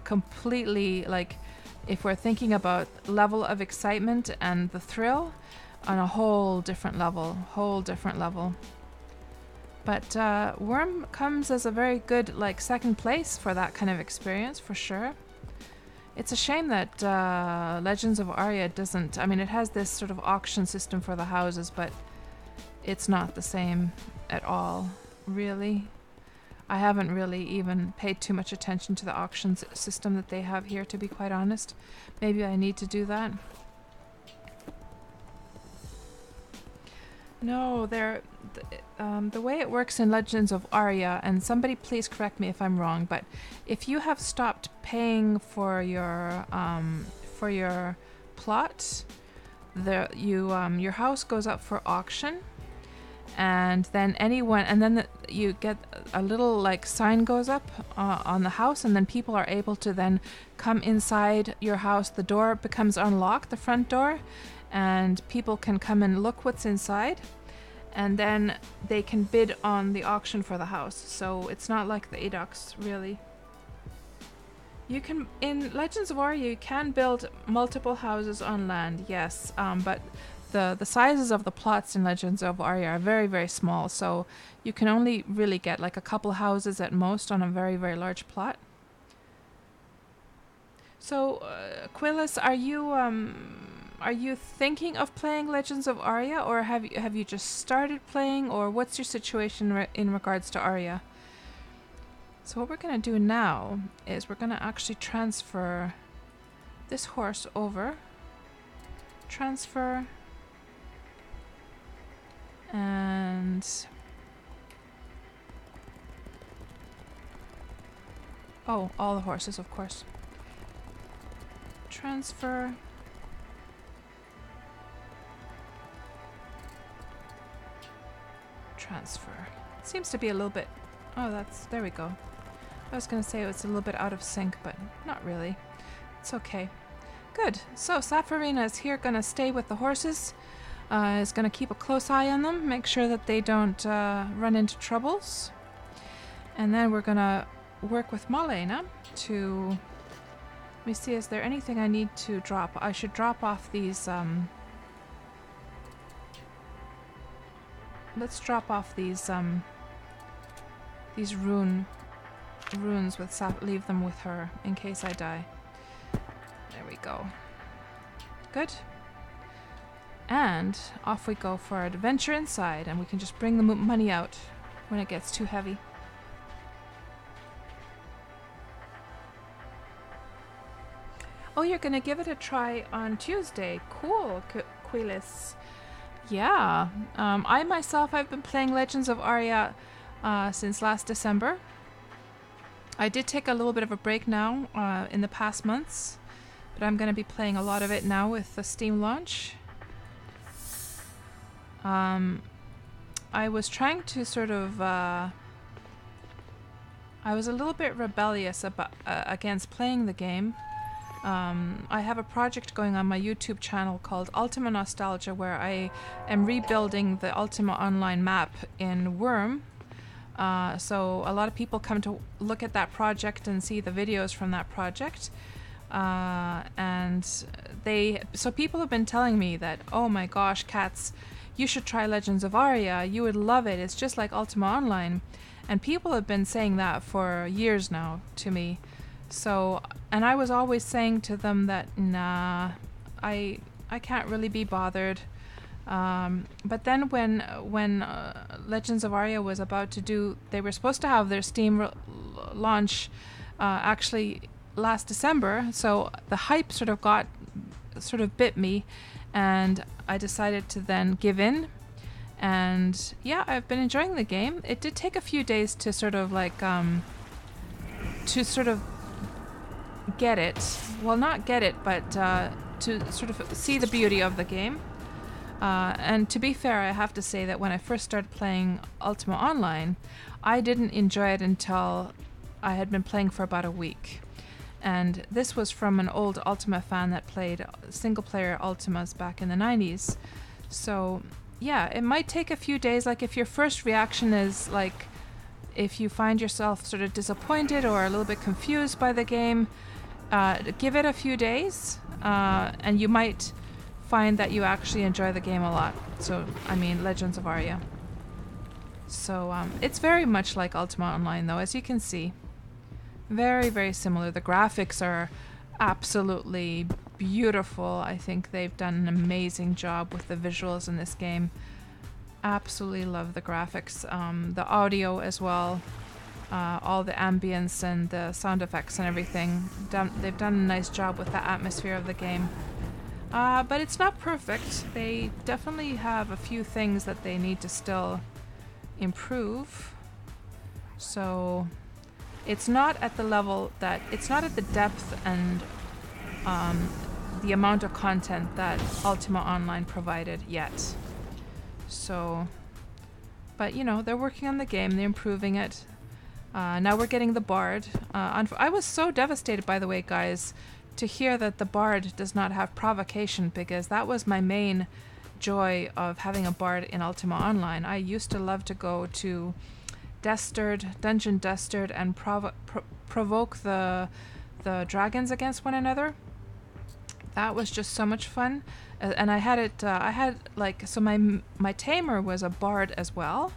completely, like, if we're thinking about level of excitement and the thrill, on a whole different level. But Worm comes as a very good like second place for that kind of experience, for sure. It's a shame that Legends of Aria doesn't. I mean, it has this sort of auction system for the houses, but it's not the same at all, really. I haven't really even paid too much attention to the auction system that they have here, to be quite honest. Maybe I need to do that. No, the way it works in Legends of Aria, and somebody please correct me if I'm wrong, but if you have stopped paying for your plot, your house goes up for auction, and then you get a little like sign goes up on the house, and then people are able to then come inside your house. The door becomes unlocked, the front door, and people can come and look what's inside, and then they can bid on the auction for the house. So it's not like the edocs, really. You can, in Legends of Aria, you can build multiple houses on land, yes, but the sizes of the plots in Legends of Aria are very, very small, so you can only really get like a couple houses at most on a very, very large plot. So, Quillis, are you thinking of playing Legends of Aria, or have you just started playing, or what's your situation in regards to Aria? So what we're going to do now is we're going to actually transfer this horse over. Transfer. And oh, all the horses, of course. Transfer. Transfer. Seems to be a little bit... Oh, that's... There we go. I was going to say it's a little bit out of sync, but not really. It's okay. Good. So Safarina is here, going to stay with the horses. Is going to keep a close eye on them, make sure that they don't run into troubles. And then we're going to work with Malena to... Let me see, is there anything I need to drop? I should drop off these... Let's drop off these runes with Saf. Leave them with her in case I die. There we go. Good. And off we go for our adventure inside, and we can just bring the money out when it gets too heavy. Oh, you're gonna give it a try on Tuesday. Cool, Quilis. Yeah, I myself, I've been playing Legends of Aria since last December. I did take a little bit of a break now in the past months, but I'm going to be playing a lot of it now with the Steam launch. I was trying to sort of... I was a little bit rebellious about, against playing the game. I have a project going on my YouTube channel called Ultima Nostalgia, where I am rebuilding the Ultima Online map in Worm. So a lot of people come to look at that project and see the videos from that project. So people have been telling me that, oh my gosh, Cats, you should try Legends of Aria. You would love it. It's just like Ultima Online. And people have been saying that for years now to me. So, and I was always saying to them that, nah, I can't really be bothered. But then when Legends of Aria was about to do, they were supposed to have their Steam launch actually last December. So the hype sort of bit me, and I decided to then give in. And yeah, I've been enjoying the game. It did take a few days to sort of like get it. Well, not get it, but to sort of see the beauty of the game. And to be fair, I have to say that when I first started playing Ultima Online, I didn't enjoy it until I had been playing for about a week. And this was from an old Ultima fan that played single-player Ultimas back in the 90s. So, yeah, it might take a few days. Like, if your first reaction is, like, if you find yourself sort of disappointed or a little bit confused by the game, give it a few days, and you might find that you actually enjoy the game a lot. So, I mean, Legends of Aria. So, it's very much like Ultima Online, though, as you can see. Very, very similar. The graphics are absolutely beautiful. I think they've done an amazing job with the visuals in this game. Absolutely love the graphics. The audio as well. All the ambience and the sound effects and everything. They've done a nice job with the atmosphere of the game. But it's not perfect. They definitely have a few things that they need to still improve. So it's not at the level that, it's not at the depth and the amount of content that Ultima Online provided yet. So, but you know, they're working on the game, they're improving it. Now we're getting the Bard. I was so devastated, by the way, guys, to hear that the Bard does not have provocation, because that was my main joy of having a Bard in Ultima Online. I used to love to go to Dungeon Dustard, and provoke the dragons against one another. That was just so much fun. And I had like, so my tamer was a Bard as well.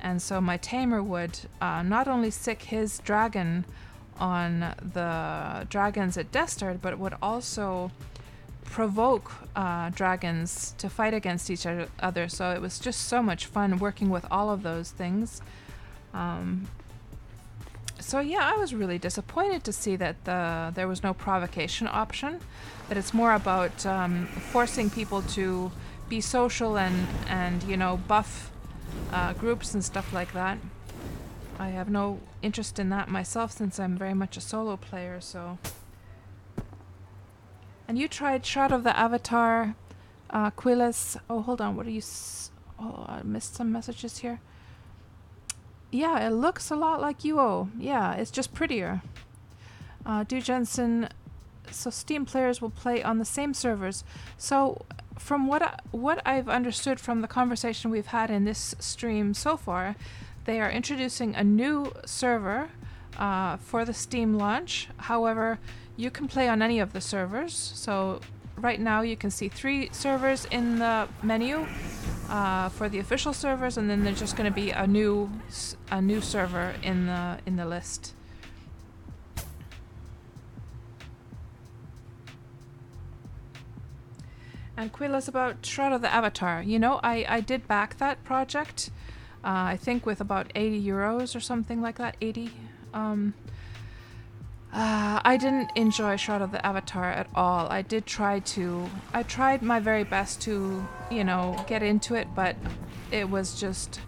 And so my tamer would not only sick his dragon on the dragons at Destard, but would also provoke dragons to fight against each other. So it was just so much fun working with all of those things. So yeah, I was really disappointed to see that there was no provocation option, that it's more about forcing people to be social and you know, buff groups and stuff like that. I have no interest in that myself since I'm very much a solo player, so. And you tried Shroud of the Avatar, Quillis. Oh, hold on, what are you... oh, I missed some messages here. Yeah, it looks a lot like UO. Yeah, it's just prettier. Du Jensen, so Steam players will play on the same servers. So from what I've understood from the conversation we've had in this stream so far, they are introducing a new server for the Steam launch. However, you can play on any of the servers. So right now you can see 3 servers in the menu for the official servers, and then there's just going to be a new server in the list. And Quilla's about Shroud of the Avatar. You know, I did back that project, I think with about 80 euros or something like that, 80. I didn't enjoy Shroud of the Avatar at all. I tried my very best to, you know, get into it, but it was just,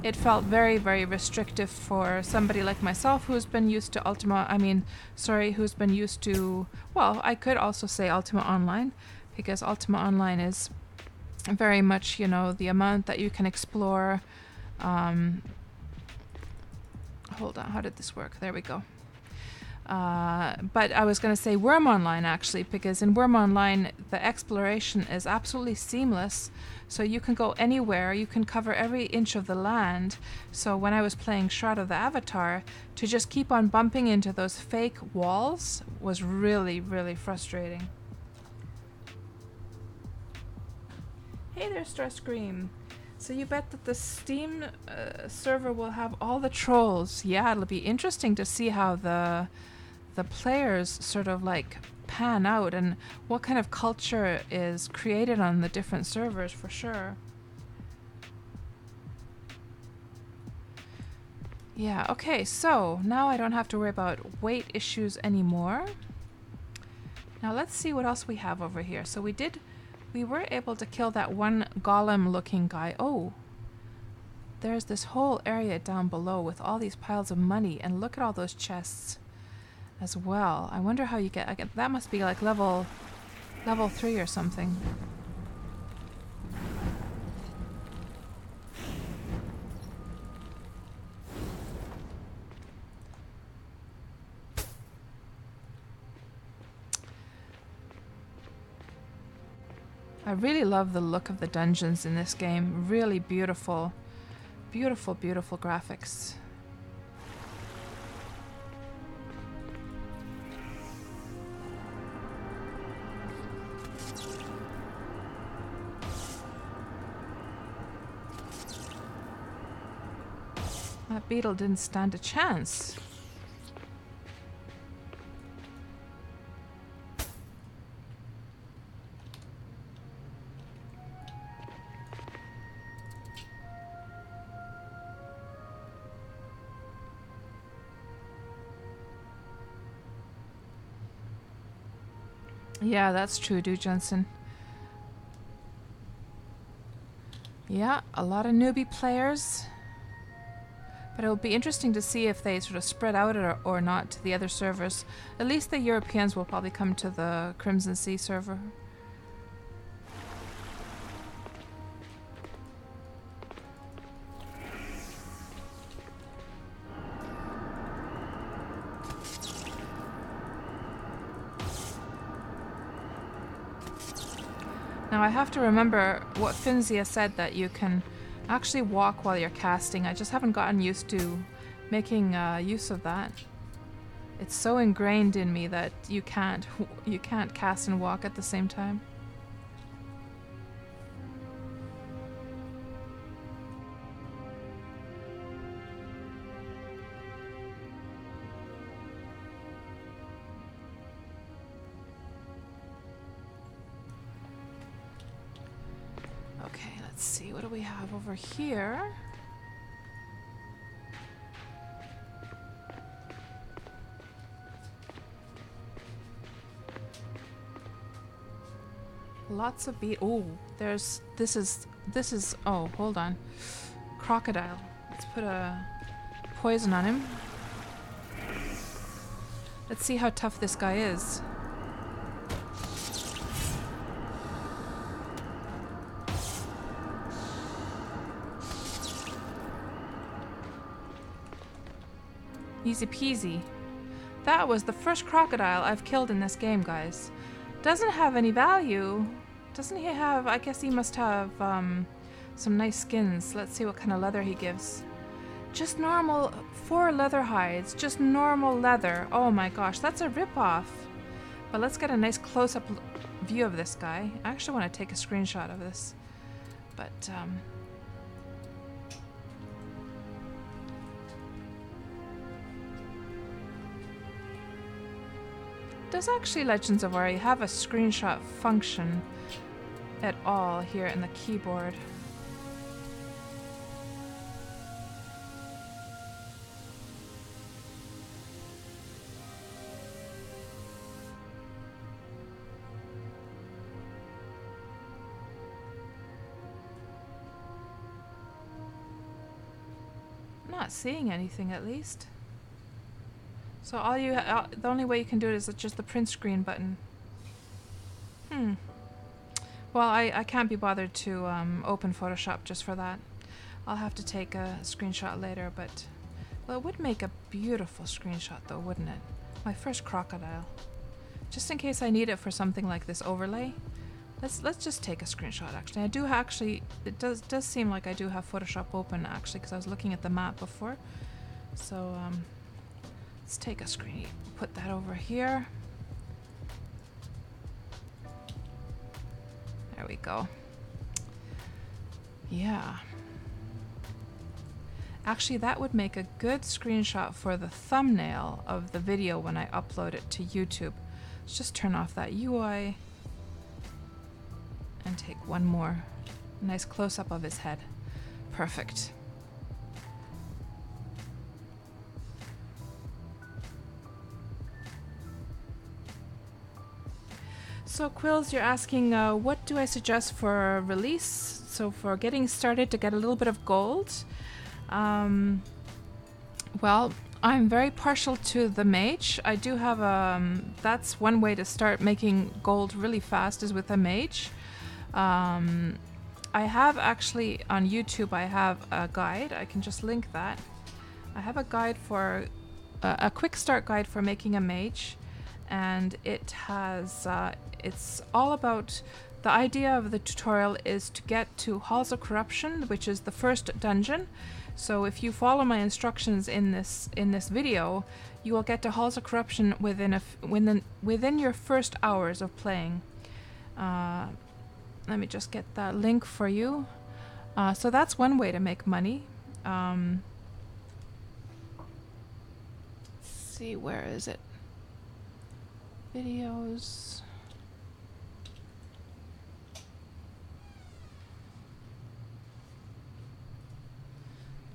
it felt very, very restrictive for somebody like myself who's been used to who's been used to, well, I could also say Ultima Online, because Ultima Online is very much, you know, the amount that you can explore. Hold on, how did this work? There we go. But I was going to say Worm Online, actually, because in Worm Online, the exploration is absolutely seamless. So you can go anywhere, you can cover every inch of the land. So when I was playing Shroud of the Avatar, to just keep on bumping into those fake walls was really, really frustrating. Hey there, Starscream. So you bet that the Steam server will have all the trolls. Yeah, it'll be interesting to see how the players sort of like pan out and what kind of culture is created on the different servers, for sure. Yeah, okay, so now I don't have to worry about weight issues anymore. Now let's see what else we have over here. So we were able to kill that one golem looking guy. Oh, there's this whole area down below with all these piles of money, and look at all those chests as well. I wonder how you get, that must be like level 3 or something. I really love the look of the dungeons in this game. Really beautiful, beautiful, beautiful graphics. That beetle didn't stand a chance. Yeah, that's true, Du Jensen. Yeah, a lot of newbie players. But it'll be interesting to see if they sort of spread out or not to the other servers. At least the Europeans will probably come to the Crimson Sea server. Now I have to remember what Finzia said, that you can actually walk while you're casting. I just haven't gotten used to making use of that. It's so ingrained in me that you can't cast and walk at the same time. Okay, let's see, what do we have over here? Lots of beet. Oh, this is, oh, hold on. Crocodile. Let's put a poison on him. Let's see how tough this guy is. Easy peasy. That was the first crocodile I've killed in this game, guys. Doesn't have any value. Doesn't he have... I guess he must have some nice skins. Let's see what kind of leather he gives. Just normal... 4 leather hides. Just normal leather. Oh my gosh, that's a ripoff. But let's get a nice close-up view of this guy. I actually want to take a screenshot of this. But... does actually Legends of Aria have a screenshot function at all here in the keyboard? Not seeing anything, at least. So all you, the only way you can do it is just the print screen button. Well, I can't be bothered to open Photoshop just for that. I'll have to take a screenshot later, but well, it would make a beautiful screenshot, though, wouldn't it? My first crocodile. Just in case I need it for something like this overlay. Let's just take a screenshot. Actually, I do actually. It does seem like I do have Photoshop open actually, because I was looking at the map before. So let's take a screen. Put that over here. There we go. Yeah. Actually, that would make a good screenshot for the thumbnail of the video when I upload it to YouTube. Let's just turn off that UI and take one more. Nice close-up of his head. Perfect. So Quills, you're asking what do I suggest for release? So for getting started to get a little bit of gold. Well, I'm very partial to the mage. I do have that's one way to start making gold really fast is with a mage. I have actually on YouTube, I have a guide. I can just link that. I have a guide for a quick start guide for making a mage, and it has it's all about the idea of the tutorial is to get to Halls of Corruption, which is the first dungeon. So if you follow my instructions in this video, you will get to Halls of Corruption within your first hours of playing. Let me just get that link for you. So that's one way to make money. Let's see, where is it? Videos.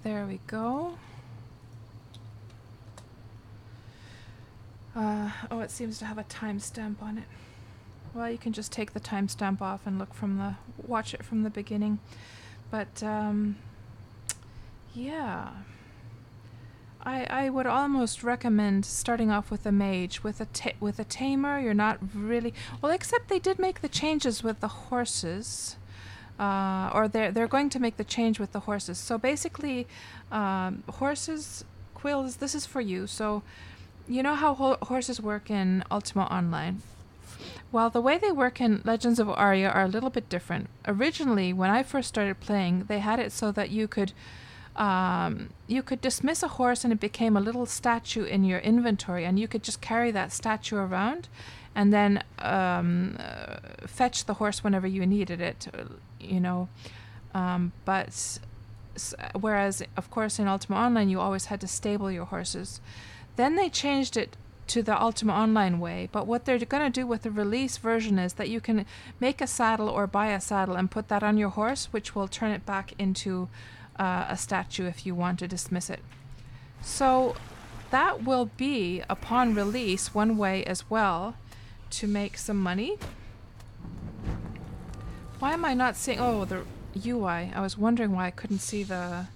There we go. Oh, it seems to have a timestamp on it. Well, you can just take the timestamp off and watch it from the beginning. But yeah, I would almost recommend starting off with a mage. With a tamer, you're not really well. Except they did make the changes with the horses. Or they're going to make the change with the horses. So basically, horses, Quills, this is for you. So you know how horses work in Ultima Online? Well, the way they work in Legends of Aria are a little bit different. Originally, when I first started playing, they had it so that you could dismiss a horse and it became a little statue in your inventory, and you could just carry that statue around and then fetch the horse whenever you needed it, you know. Whereas, of course, in Ultima Online, you always had to stable your horses. Then they changed it to the Ultima Online way, but what they're going to do with the release version is that you can make a saddle or buy a saddle and put that on your horse, which will turn it back into a statue if you want to dismiss it. So that will be, upon release, one way as well to make some money. Why am I not seeing... Oh, the UI. I was wondering why I couldn't see the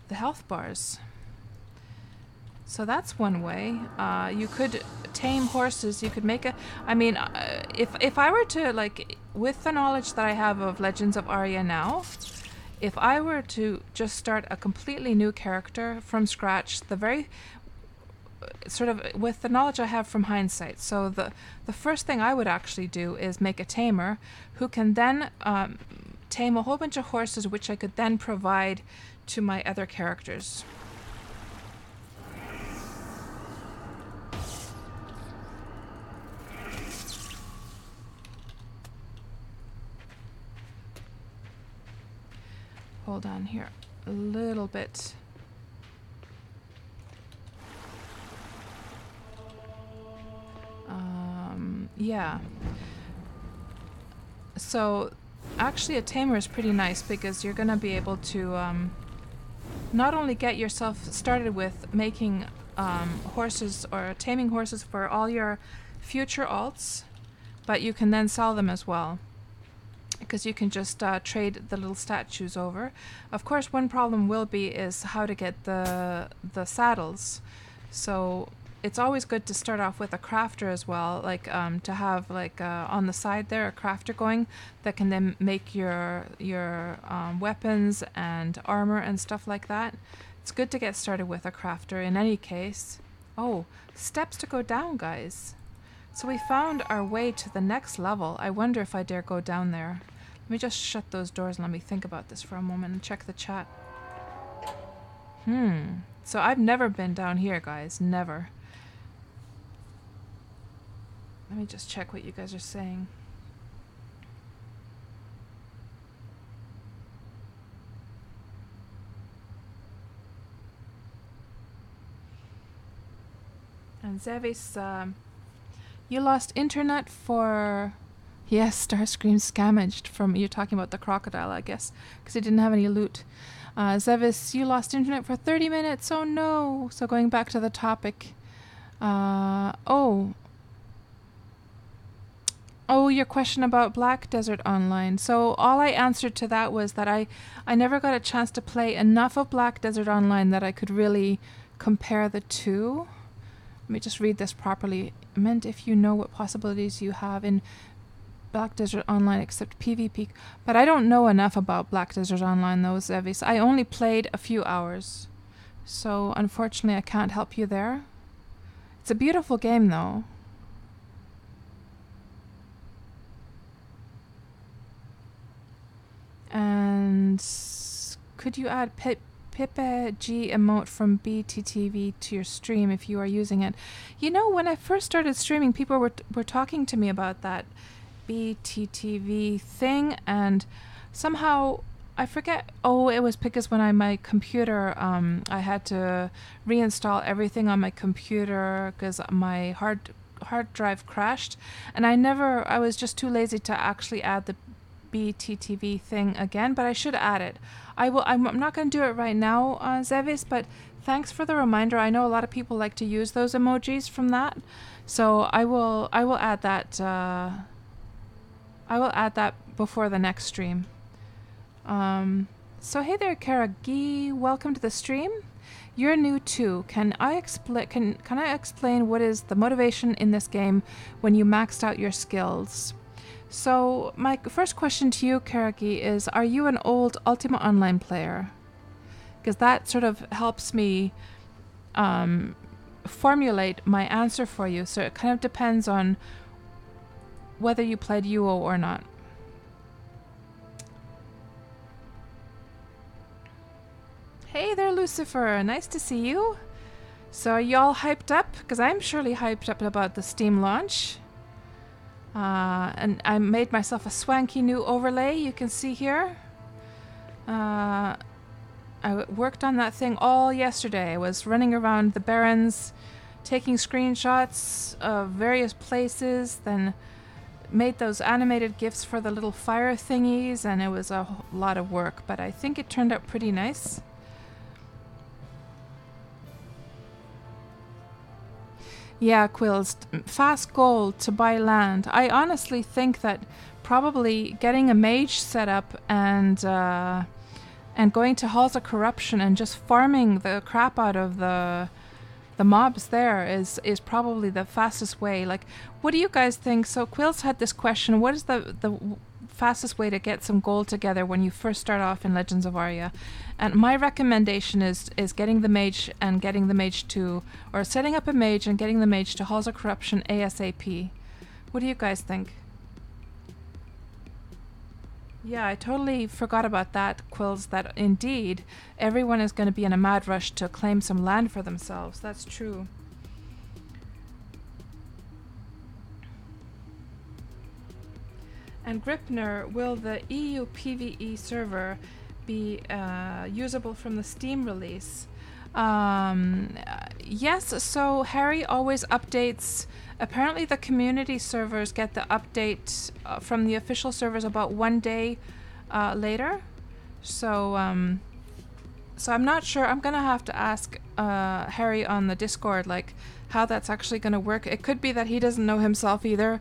health bars. So that's one way. You could tame horses. You could make a... I mean, if I were to, like, with the knowledge that I have of Legends of Aria now, if I were to just start a completely new character from scratch, the very... sort of with the knowledge I have from hindsight. So the first thing I would actually do is make a tamer who can then tame a whole bunch of horses, which I could then provide to my other characters. Hold on here a little bit. Yeah. So actually a tamer is pretty nice because you're going to be able to not only get yourself started with making horses or taming horses for all your future alts, but you can then sell them as well. Because you can just trade the little statues over. Of course, one problem will be is how to get the saddles. So it's always good to start off with a crafter as well, like to have like on the side there a crafter going that can then make your weapons and armor and stuff like that. It's good to get started with a crafter in any case. Oh, steps to go down, guys. So we found our way to the next level. I wonder if I dare go down there. Let me just shut those doors and let me think about this for a moment and check the chat. So I've never been down here, guys. Never. Let me just check what you guys are saying. And Zevis, you lost internet for... Yes, Starscream's scamaged from... You're talking about the crocodile, I guess, because he didn't have any loot. Zevis, you lost internet for 30 minutes. Oh, no. So going back to the topic. Oh, your question about Black Desert Online. So all I answered to that was that I never got a chance to play enough of Black Desert Online that I could really compare the two. Let me just read this properly. I meant if you know what possibilities you have in Black Desert Online except PvP. But I don't know enough about Black Desert Online though, Zevis. I only played a few hours. So unfortunately I can't help you there. It's a beautiful game though. And could you add Pipe G emote from BTTV to your stream if you are using it? You know, when I first started streaming, people were talking to me about that BTTV thing, and somehow I forget. Oh, it was because when my computer, I had to reinstall everything on my computer because my hard drive crashed, and I was just too lazy to actually add the BTTV thing again, but I should add it. I'm not going to do it right now, Zevis, but thanks for the reminder. I know a lot of people like to use those emojis from that, so I will add that. I will add that before the next stream. So hey there, Karagi. Welcome to the stream. You're new too. Can I explain what is the motivation in this game when you maxed out your skills? So my first question to you, Karagi, is are you an old Ultima Online player? Because that sort of helps me formulate my answer for you. So it kind of depends on whether you played UO or not. Hey there, Lucifer. Nice to see you. So are y'all hyped up? Because I'm surely hyped up about the Steam launch. And I made myself a swanky new overlay you can see here. I worked on that thing all yesterday. I was running around the Barrens, taking screenshots of various places, then made those animated GIFs for the little fire thingies, and it was a lot of work, but I think it turned out pretty nice. Yeah, Quills, fast gold to buy land. I honestly think that probably getting a mage set up and going to halls of corruption and just farming the crap out of the mobs there is probably the fastest way. Like, what do you guys think? So Quills had this question: what is the fastest way to get some gold together when you first start off in Legends of Aria? And my recommendation is getting the mage and getting the mage to, or setting up a mage and getting the mage to halls of corruption ASAP. What do you guys think? Yeah, I totally forgot about that, Quills, that indeed everyone is going to be in a mad rush to claim some land for themselves. That's true. And Gripner, will the EU PvE server be usable from the Steam release? Yes, so Harry always updates. Apparently the community servers get the update from the official servers about 1 day later. So so I'm not sure. I'm gonna have to ask Harry on the Discord, like, how that's actually gonna work. It could be that he doesn't know himself either.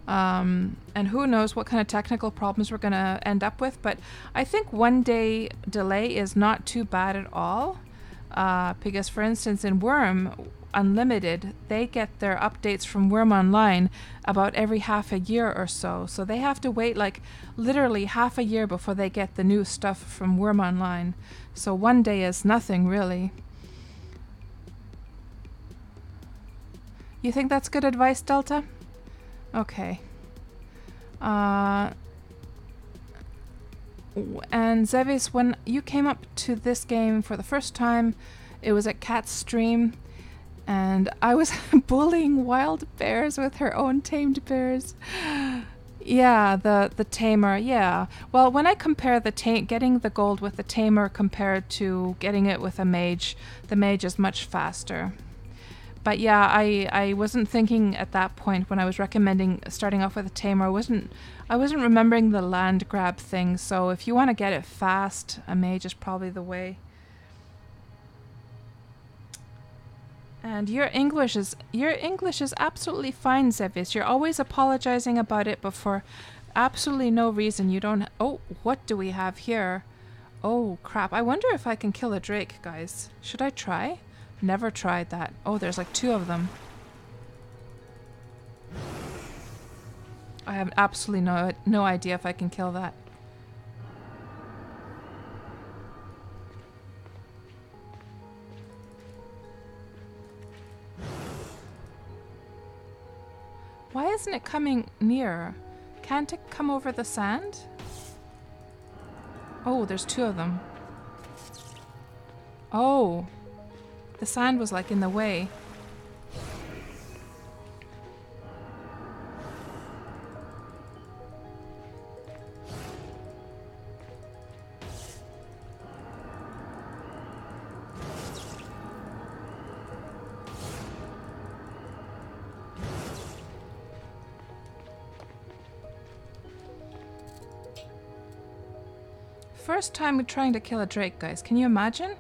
And who knows what kind of technical problems we're gonna end up with. But I think 1 day delay is not too bad at all. Because, for instance, in Worm Unlimited, they get their updates from Worm Online about every half a year or so. So they have to wait like literally half a year before they get the new stuff from Worm Online. So 1 day is nothing, really. You think that's good advice, Delta? Okay. And Zevis, when you came up to this game for the first time, it was at Kat's stream, and I was bullying wild bears with her own tamed bears. Yeah, the tamer, yeah. Well, when I compare getting the gold with the tamer compared to getting it with a mage, the mage is much faster. But yeah, I wasn't thinking at that point when I was recommending starting off with a tamer. I wasn't remembering the land grab thing. So if you want to get it fast, a mage is probably the way. And your English is absolutely fine, Zevis. You're always apologizing about it, but for absolutely no reason. You don't. Oh, what do we have here? Oh crap! I wonder if I can kill a drake, guys. Should I try? Never tried that. Oh, there's like 2 of them. I have absolutely no idea if I can kill that. Why isn't it coming near? Can't it come over the sand? Oh, there's 2 of them. Oh. The sand was like in the way. First time trying to kill a drake, guys. Can you imagine?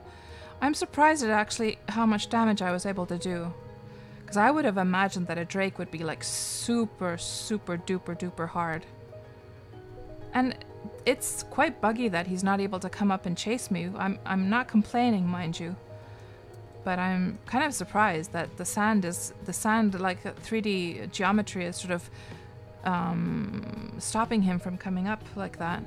I'm surprised at actually how much damage I was able to do. Because I would have imagined that a drake would be like super, super duper duper hard. And it's quite buggy that he's not able to come up and chase me. I'm not complaining, mind you. But I'm kind of surprised that the sand like 3D geometry is sort of stopping him from coming up like that.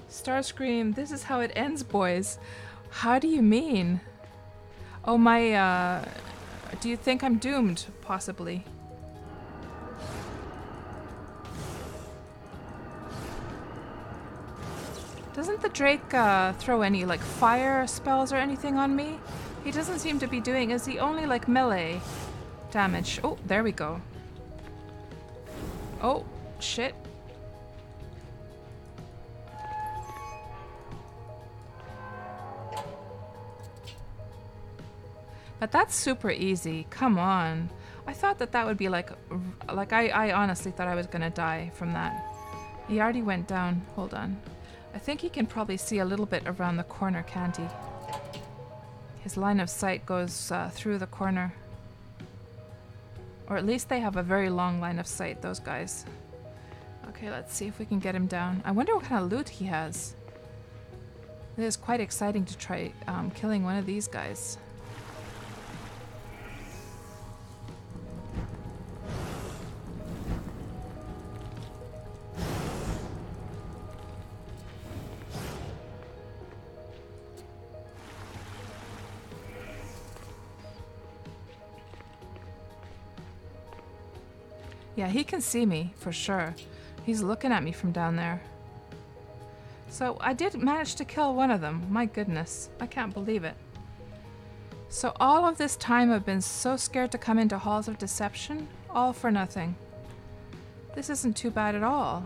Starscream, this is how it ends, boys. How do you mean? Oh, my, do you think I'm doomed? Possibly. Doesn't the Drake throw any, like, fire spells or anything on me? He doesn't seem to be doing... Is he only, like, melee damage? Oh, there we go. Oh, shit. But that's super easy. Come on. I thought that would be like I honestly thought I was gonna die from that. He already went down. Hold on. I think he can probably see a little bit around the corner, can't he? His line of sight goes through the corner. Or at least they have a very long line of sight, those guys. Okay, let's see if we can get him down. I wonder what kind of loot he has. It is quite exciting to try killing one of these guys. Yeah, he can see me, for sure. He's looking at me from down there. So I did manage to kill one of them. My goodness, I can't believe it. So all of this time I've been so scared to come into Halls of Deception, all for nothing. This isn't too bad at all.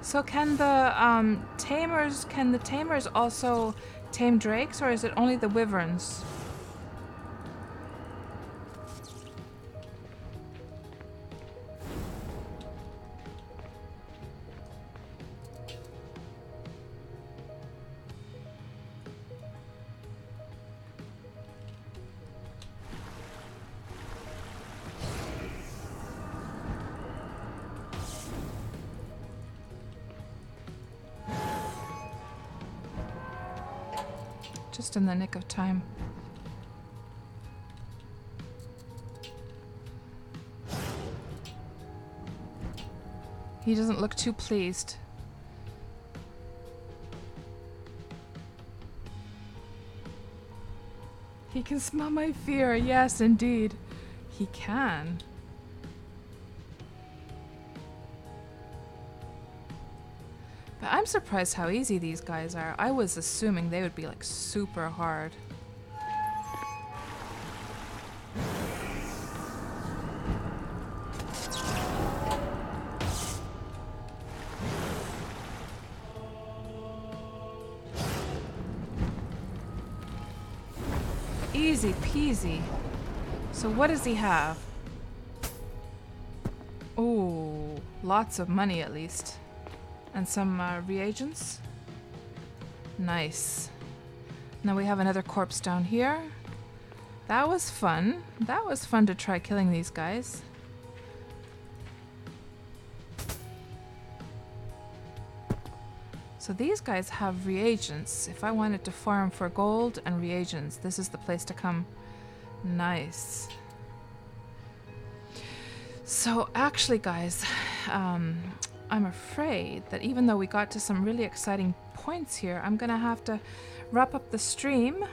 So can the tamers also tame drakes, or is it only the wyverns? Just in the nick of time. He doesn't look too pleased. He can smell my fear. Yes, indeed. He can. But I'm surprised how easy these guys are. I was assuming they would be like super hard. Easy peasy. So what does he have? Oh, lots of money at least. And some reagents. Nice. Now we have another corpse down here. That was fun. That was fun to try killing these guys. So these guys have reagents. If I wanted to farm for gold and reagents, this is the place to come. Nice. So actually, guys, I'm afraid that even though we got to some really exciting points here, I'm gonna have to wrap up the stream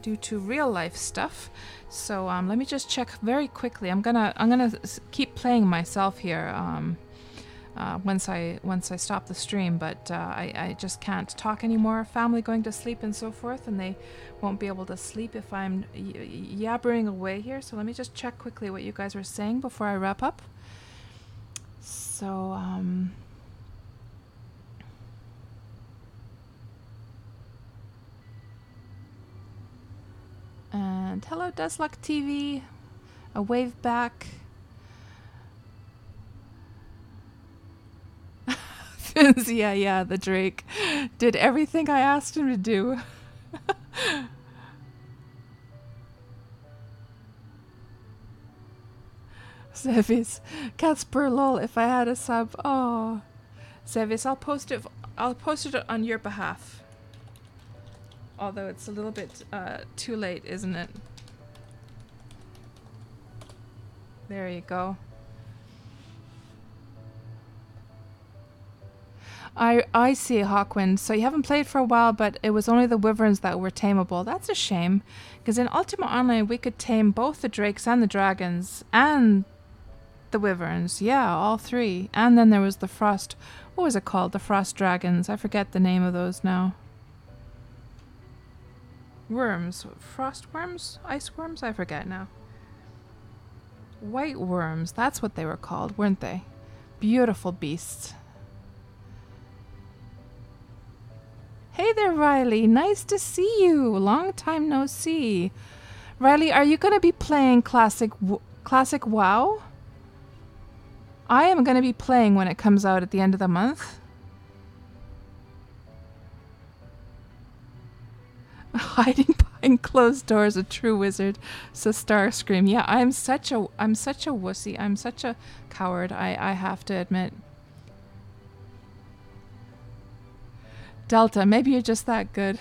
due to real life stuff. So let me just check very quickly. I'm gonna keep playing myself here once I stop the stream, but I just can't talk anymore. Family going to sleep and so forth, and they won't be able to sleep if I'm yabbering away here. So let me just check quickly what you guys were saying before I wrap up. So and hello Dusluck TV, a wave back. Yeah, the Drake did everything I asked him to do. Zevis, Casper lol, if I had a sub. Oh, Zevis, I'll post it on your behalf. Although it's a little bit too late, isn't it? There you go. I see, Hawkwind. So you haven't played for a while, but it was only the wyverns that were tameable. That's a shame, because in Ultima Online we could tame both the drakes and the dragons and the wyverns. Yeah, all three. And then there was the frost. What was it called? The frost dragons. I forget the name of those now. Worms. Frost worms? Ice worms? I forget now. White worms. That's what they were called, weren't they? Beautiful beasts. Hey there, Riley. Nice to see you. Long time no see. Riley, are you going to be playing Classic WoW? I am going to be playing when it comes out at the end of the month. Hiding behind closed doors, a true wizard, says Starscream. Yeah, I'm such a wussy. I'm such a coward, I have to admit. Delta, maybe you're just that good.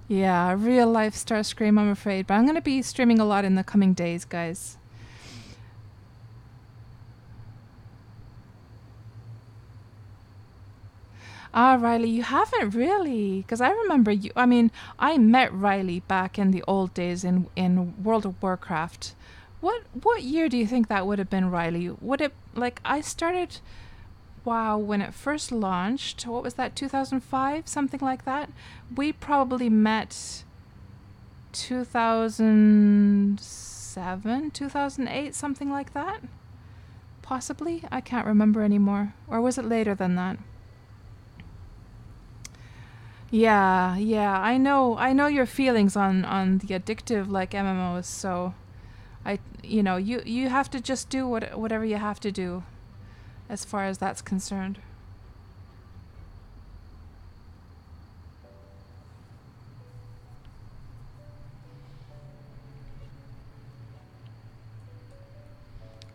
Yeah, real life Starscream, I'm afraid. But I'm going to be streaming a lot in the coming days, guys. Ah, Riley, you haven't really, because I remember you. I mean, I met Riley back in the old days in World of Warcraft. What year do you think that would have been, Riley? Would it like I started WoW when it first launched? What was that? 2005, something like that. We probably met 2007, 2008, something like that. Possibly, I can't remember anymore. Or was it later than that? Yeah, I know your feelings on the addictive like MMOs, so you have to just do whatever you have to do as far as that's concerned.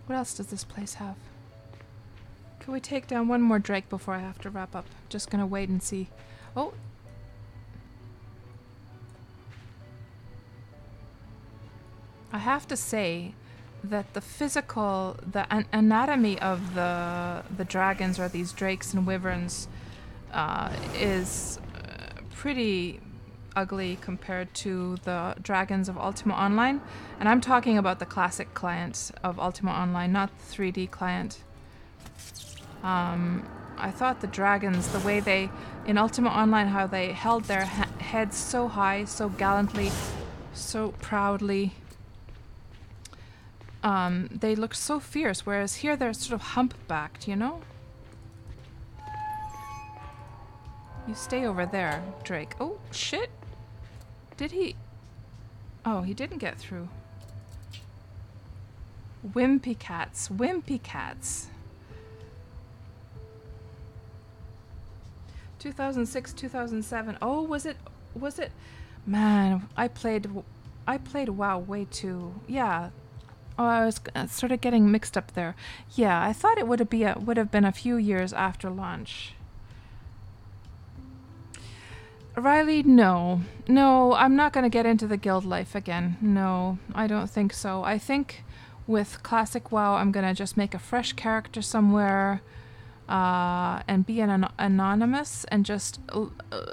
What else does this place have? Can we take down one more Drake before I have to wrap up? Just gonna wait and see. Oh, I have to say that the anatomy of the dragons or these drakes and wyverns is pretty ugly compared to the dragons of Ultima Online. And I'm talking about the classic client of Ultima Online, not the 3D client. I thought the dragons, the way they, in Ultima Online, how they held their heads so high, so gallantly, so proudly, they looked so fierce, whereas here they're sort of humpbacked, you know? You stay over there, Drake. Oh, shit! Did he? Oh, he didn't get through. Wimpy cats, wimpy cats. 2006, 2007. Oh, was it? Man, I played WoW way too. Yeah. Oh, I was sort of getting mixed up there. Yeah, I thought it would have been a few years after launch. Riley, no, I'm not going to get into the guild life again. No, I don't think so. I think with classic WoW, I'm going to just make a fresh character somewhere. And be an anonymous and just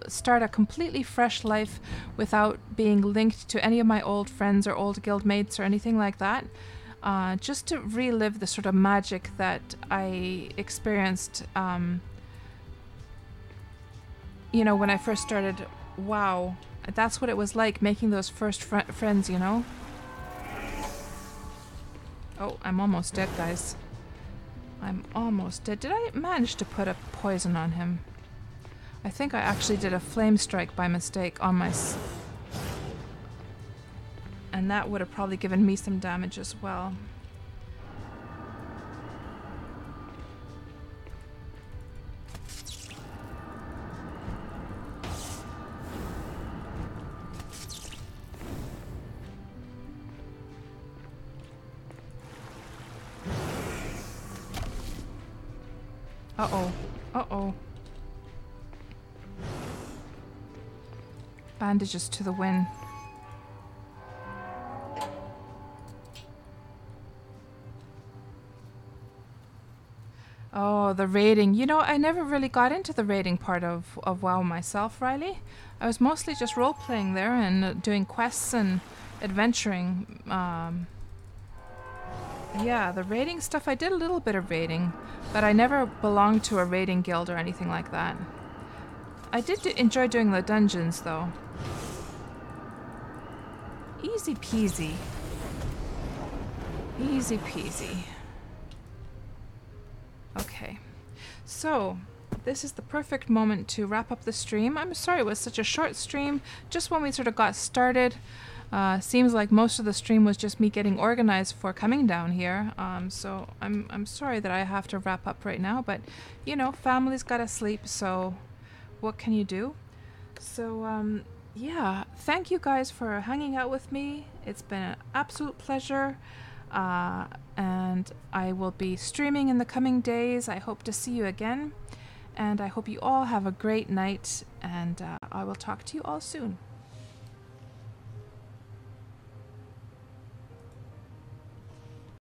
start a completely fresh life without being linked to any of my old friends or old guild mates or anything like that. Just to relive the sort of magic that I experienced, when I first started WoW. That's what it was like, making those first friends, you know? Oh, I'm almost dead, guys. I'm almost dead. Did I manage to put a poison on him? I think I actually did a flame strike by mistake on my... And that would have probably given me some damage as well. Uh-oh. Uh-oh. Bandages to the wind. Oh, the raiding. You know, I never really got into the raiding part of WoW myself, Riley. I was mostly just role-playing there and doing quests and adventuring. Yeah, the raiding stuff, I did a little bit of raiding, but I never belonged to a raiding guild or anything like that. I did enjoy doing the dungeons, though. Easy peasy. Easy peasy. Okay, so this is the perfect moment to wrap up the stream. I'm sorry it was such a short stream, just when we sort of got started. Seems like most of the stream was just me getting organized for coming down here. So I'm sorry that I have to wrap up right now, but you know, family's gotta sleep, so what can you do? So yeah, thank you guys for hanging out with me. It's been an absolute pleasure. And I will be streaming in the coming days. I hope to see you again. And I hope you all have a great night, and I will talk to you all soon.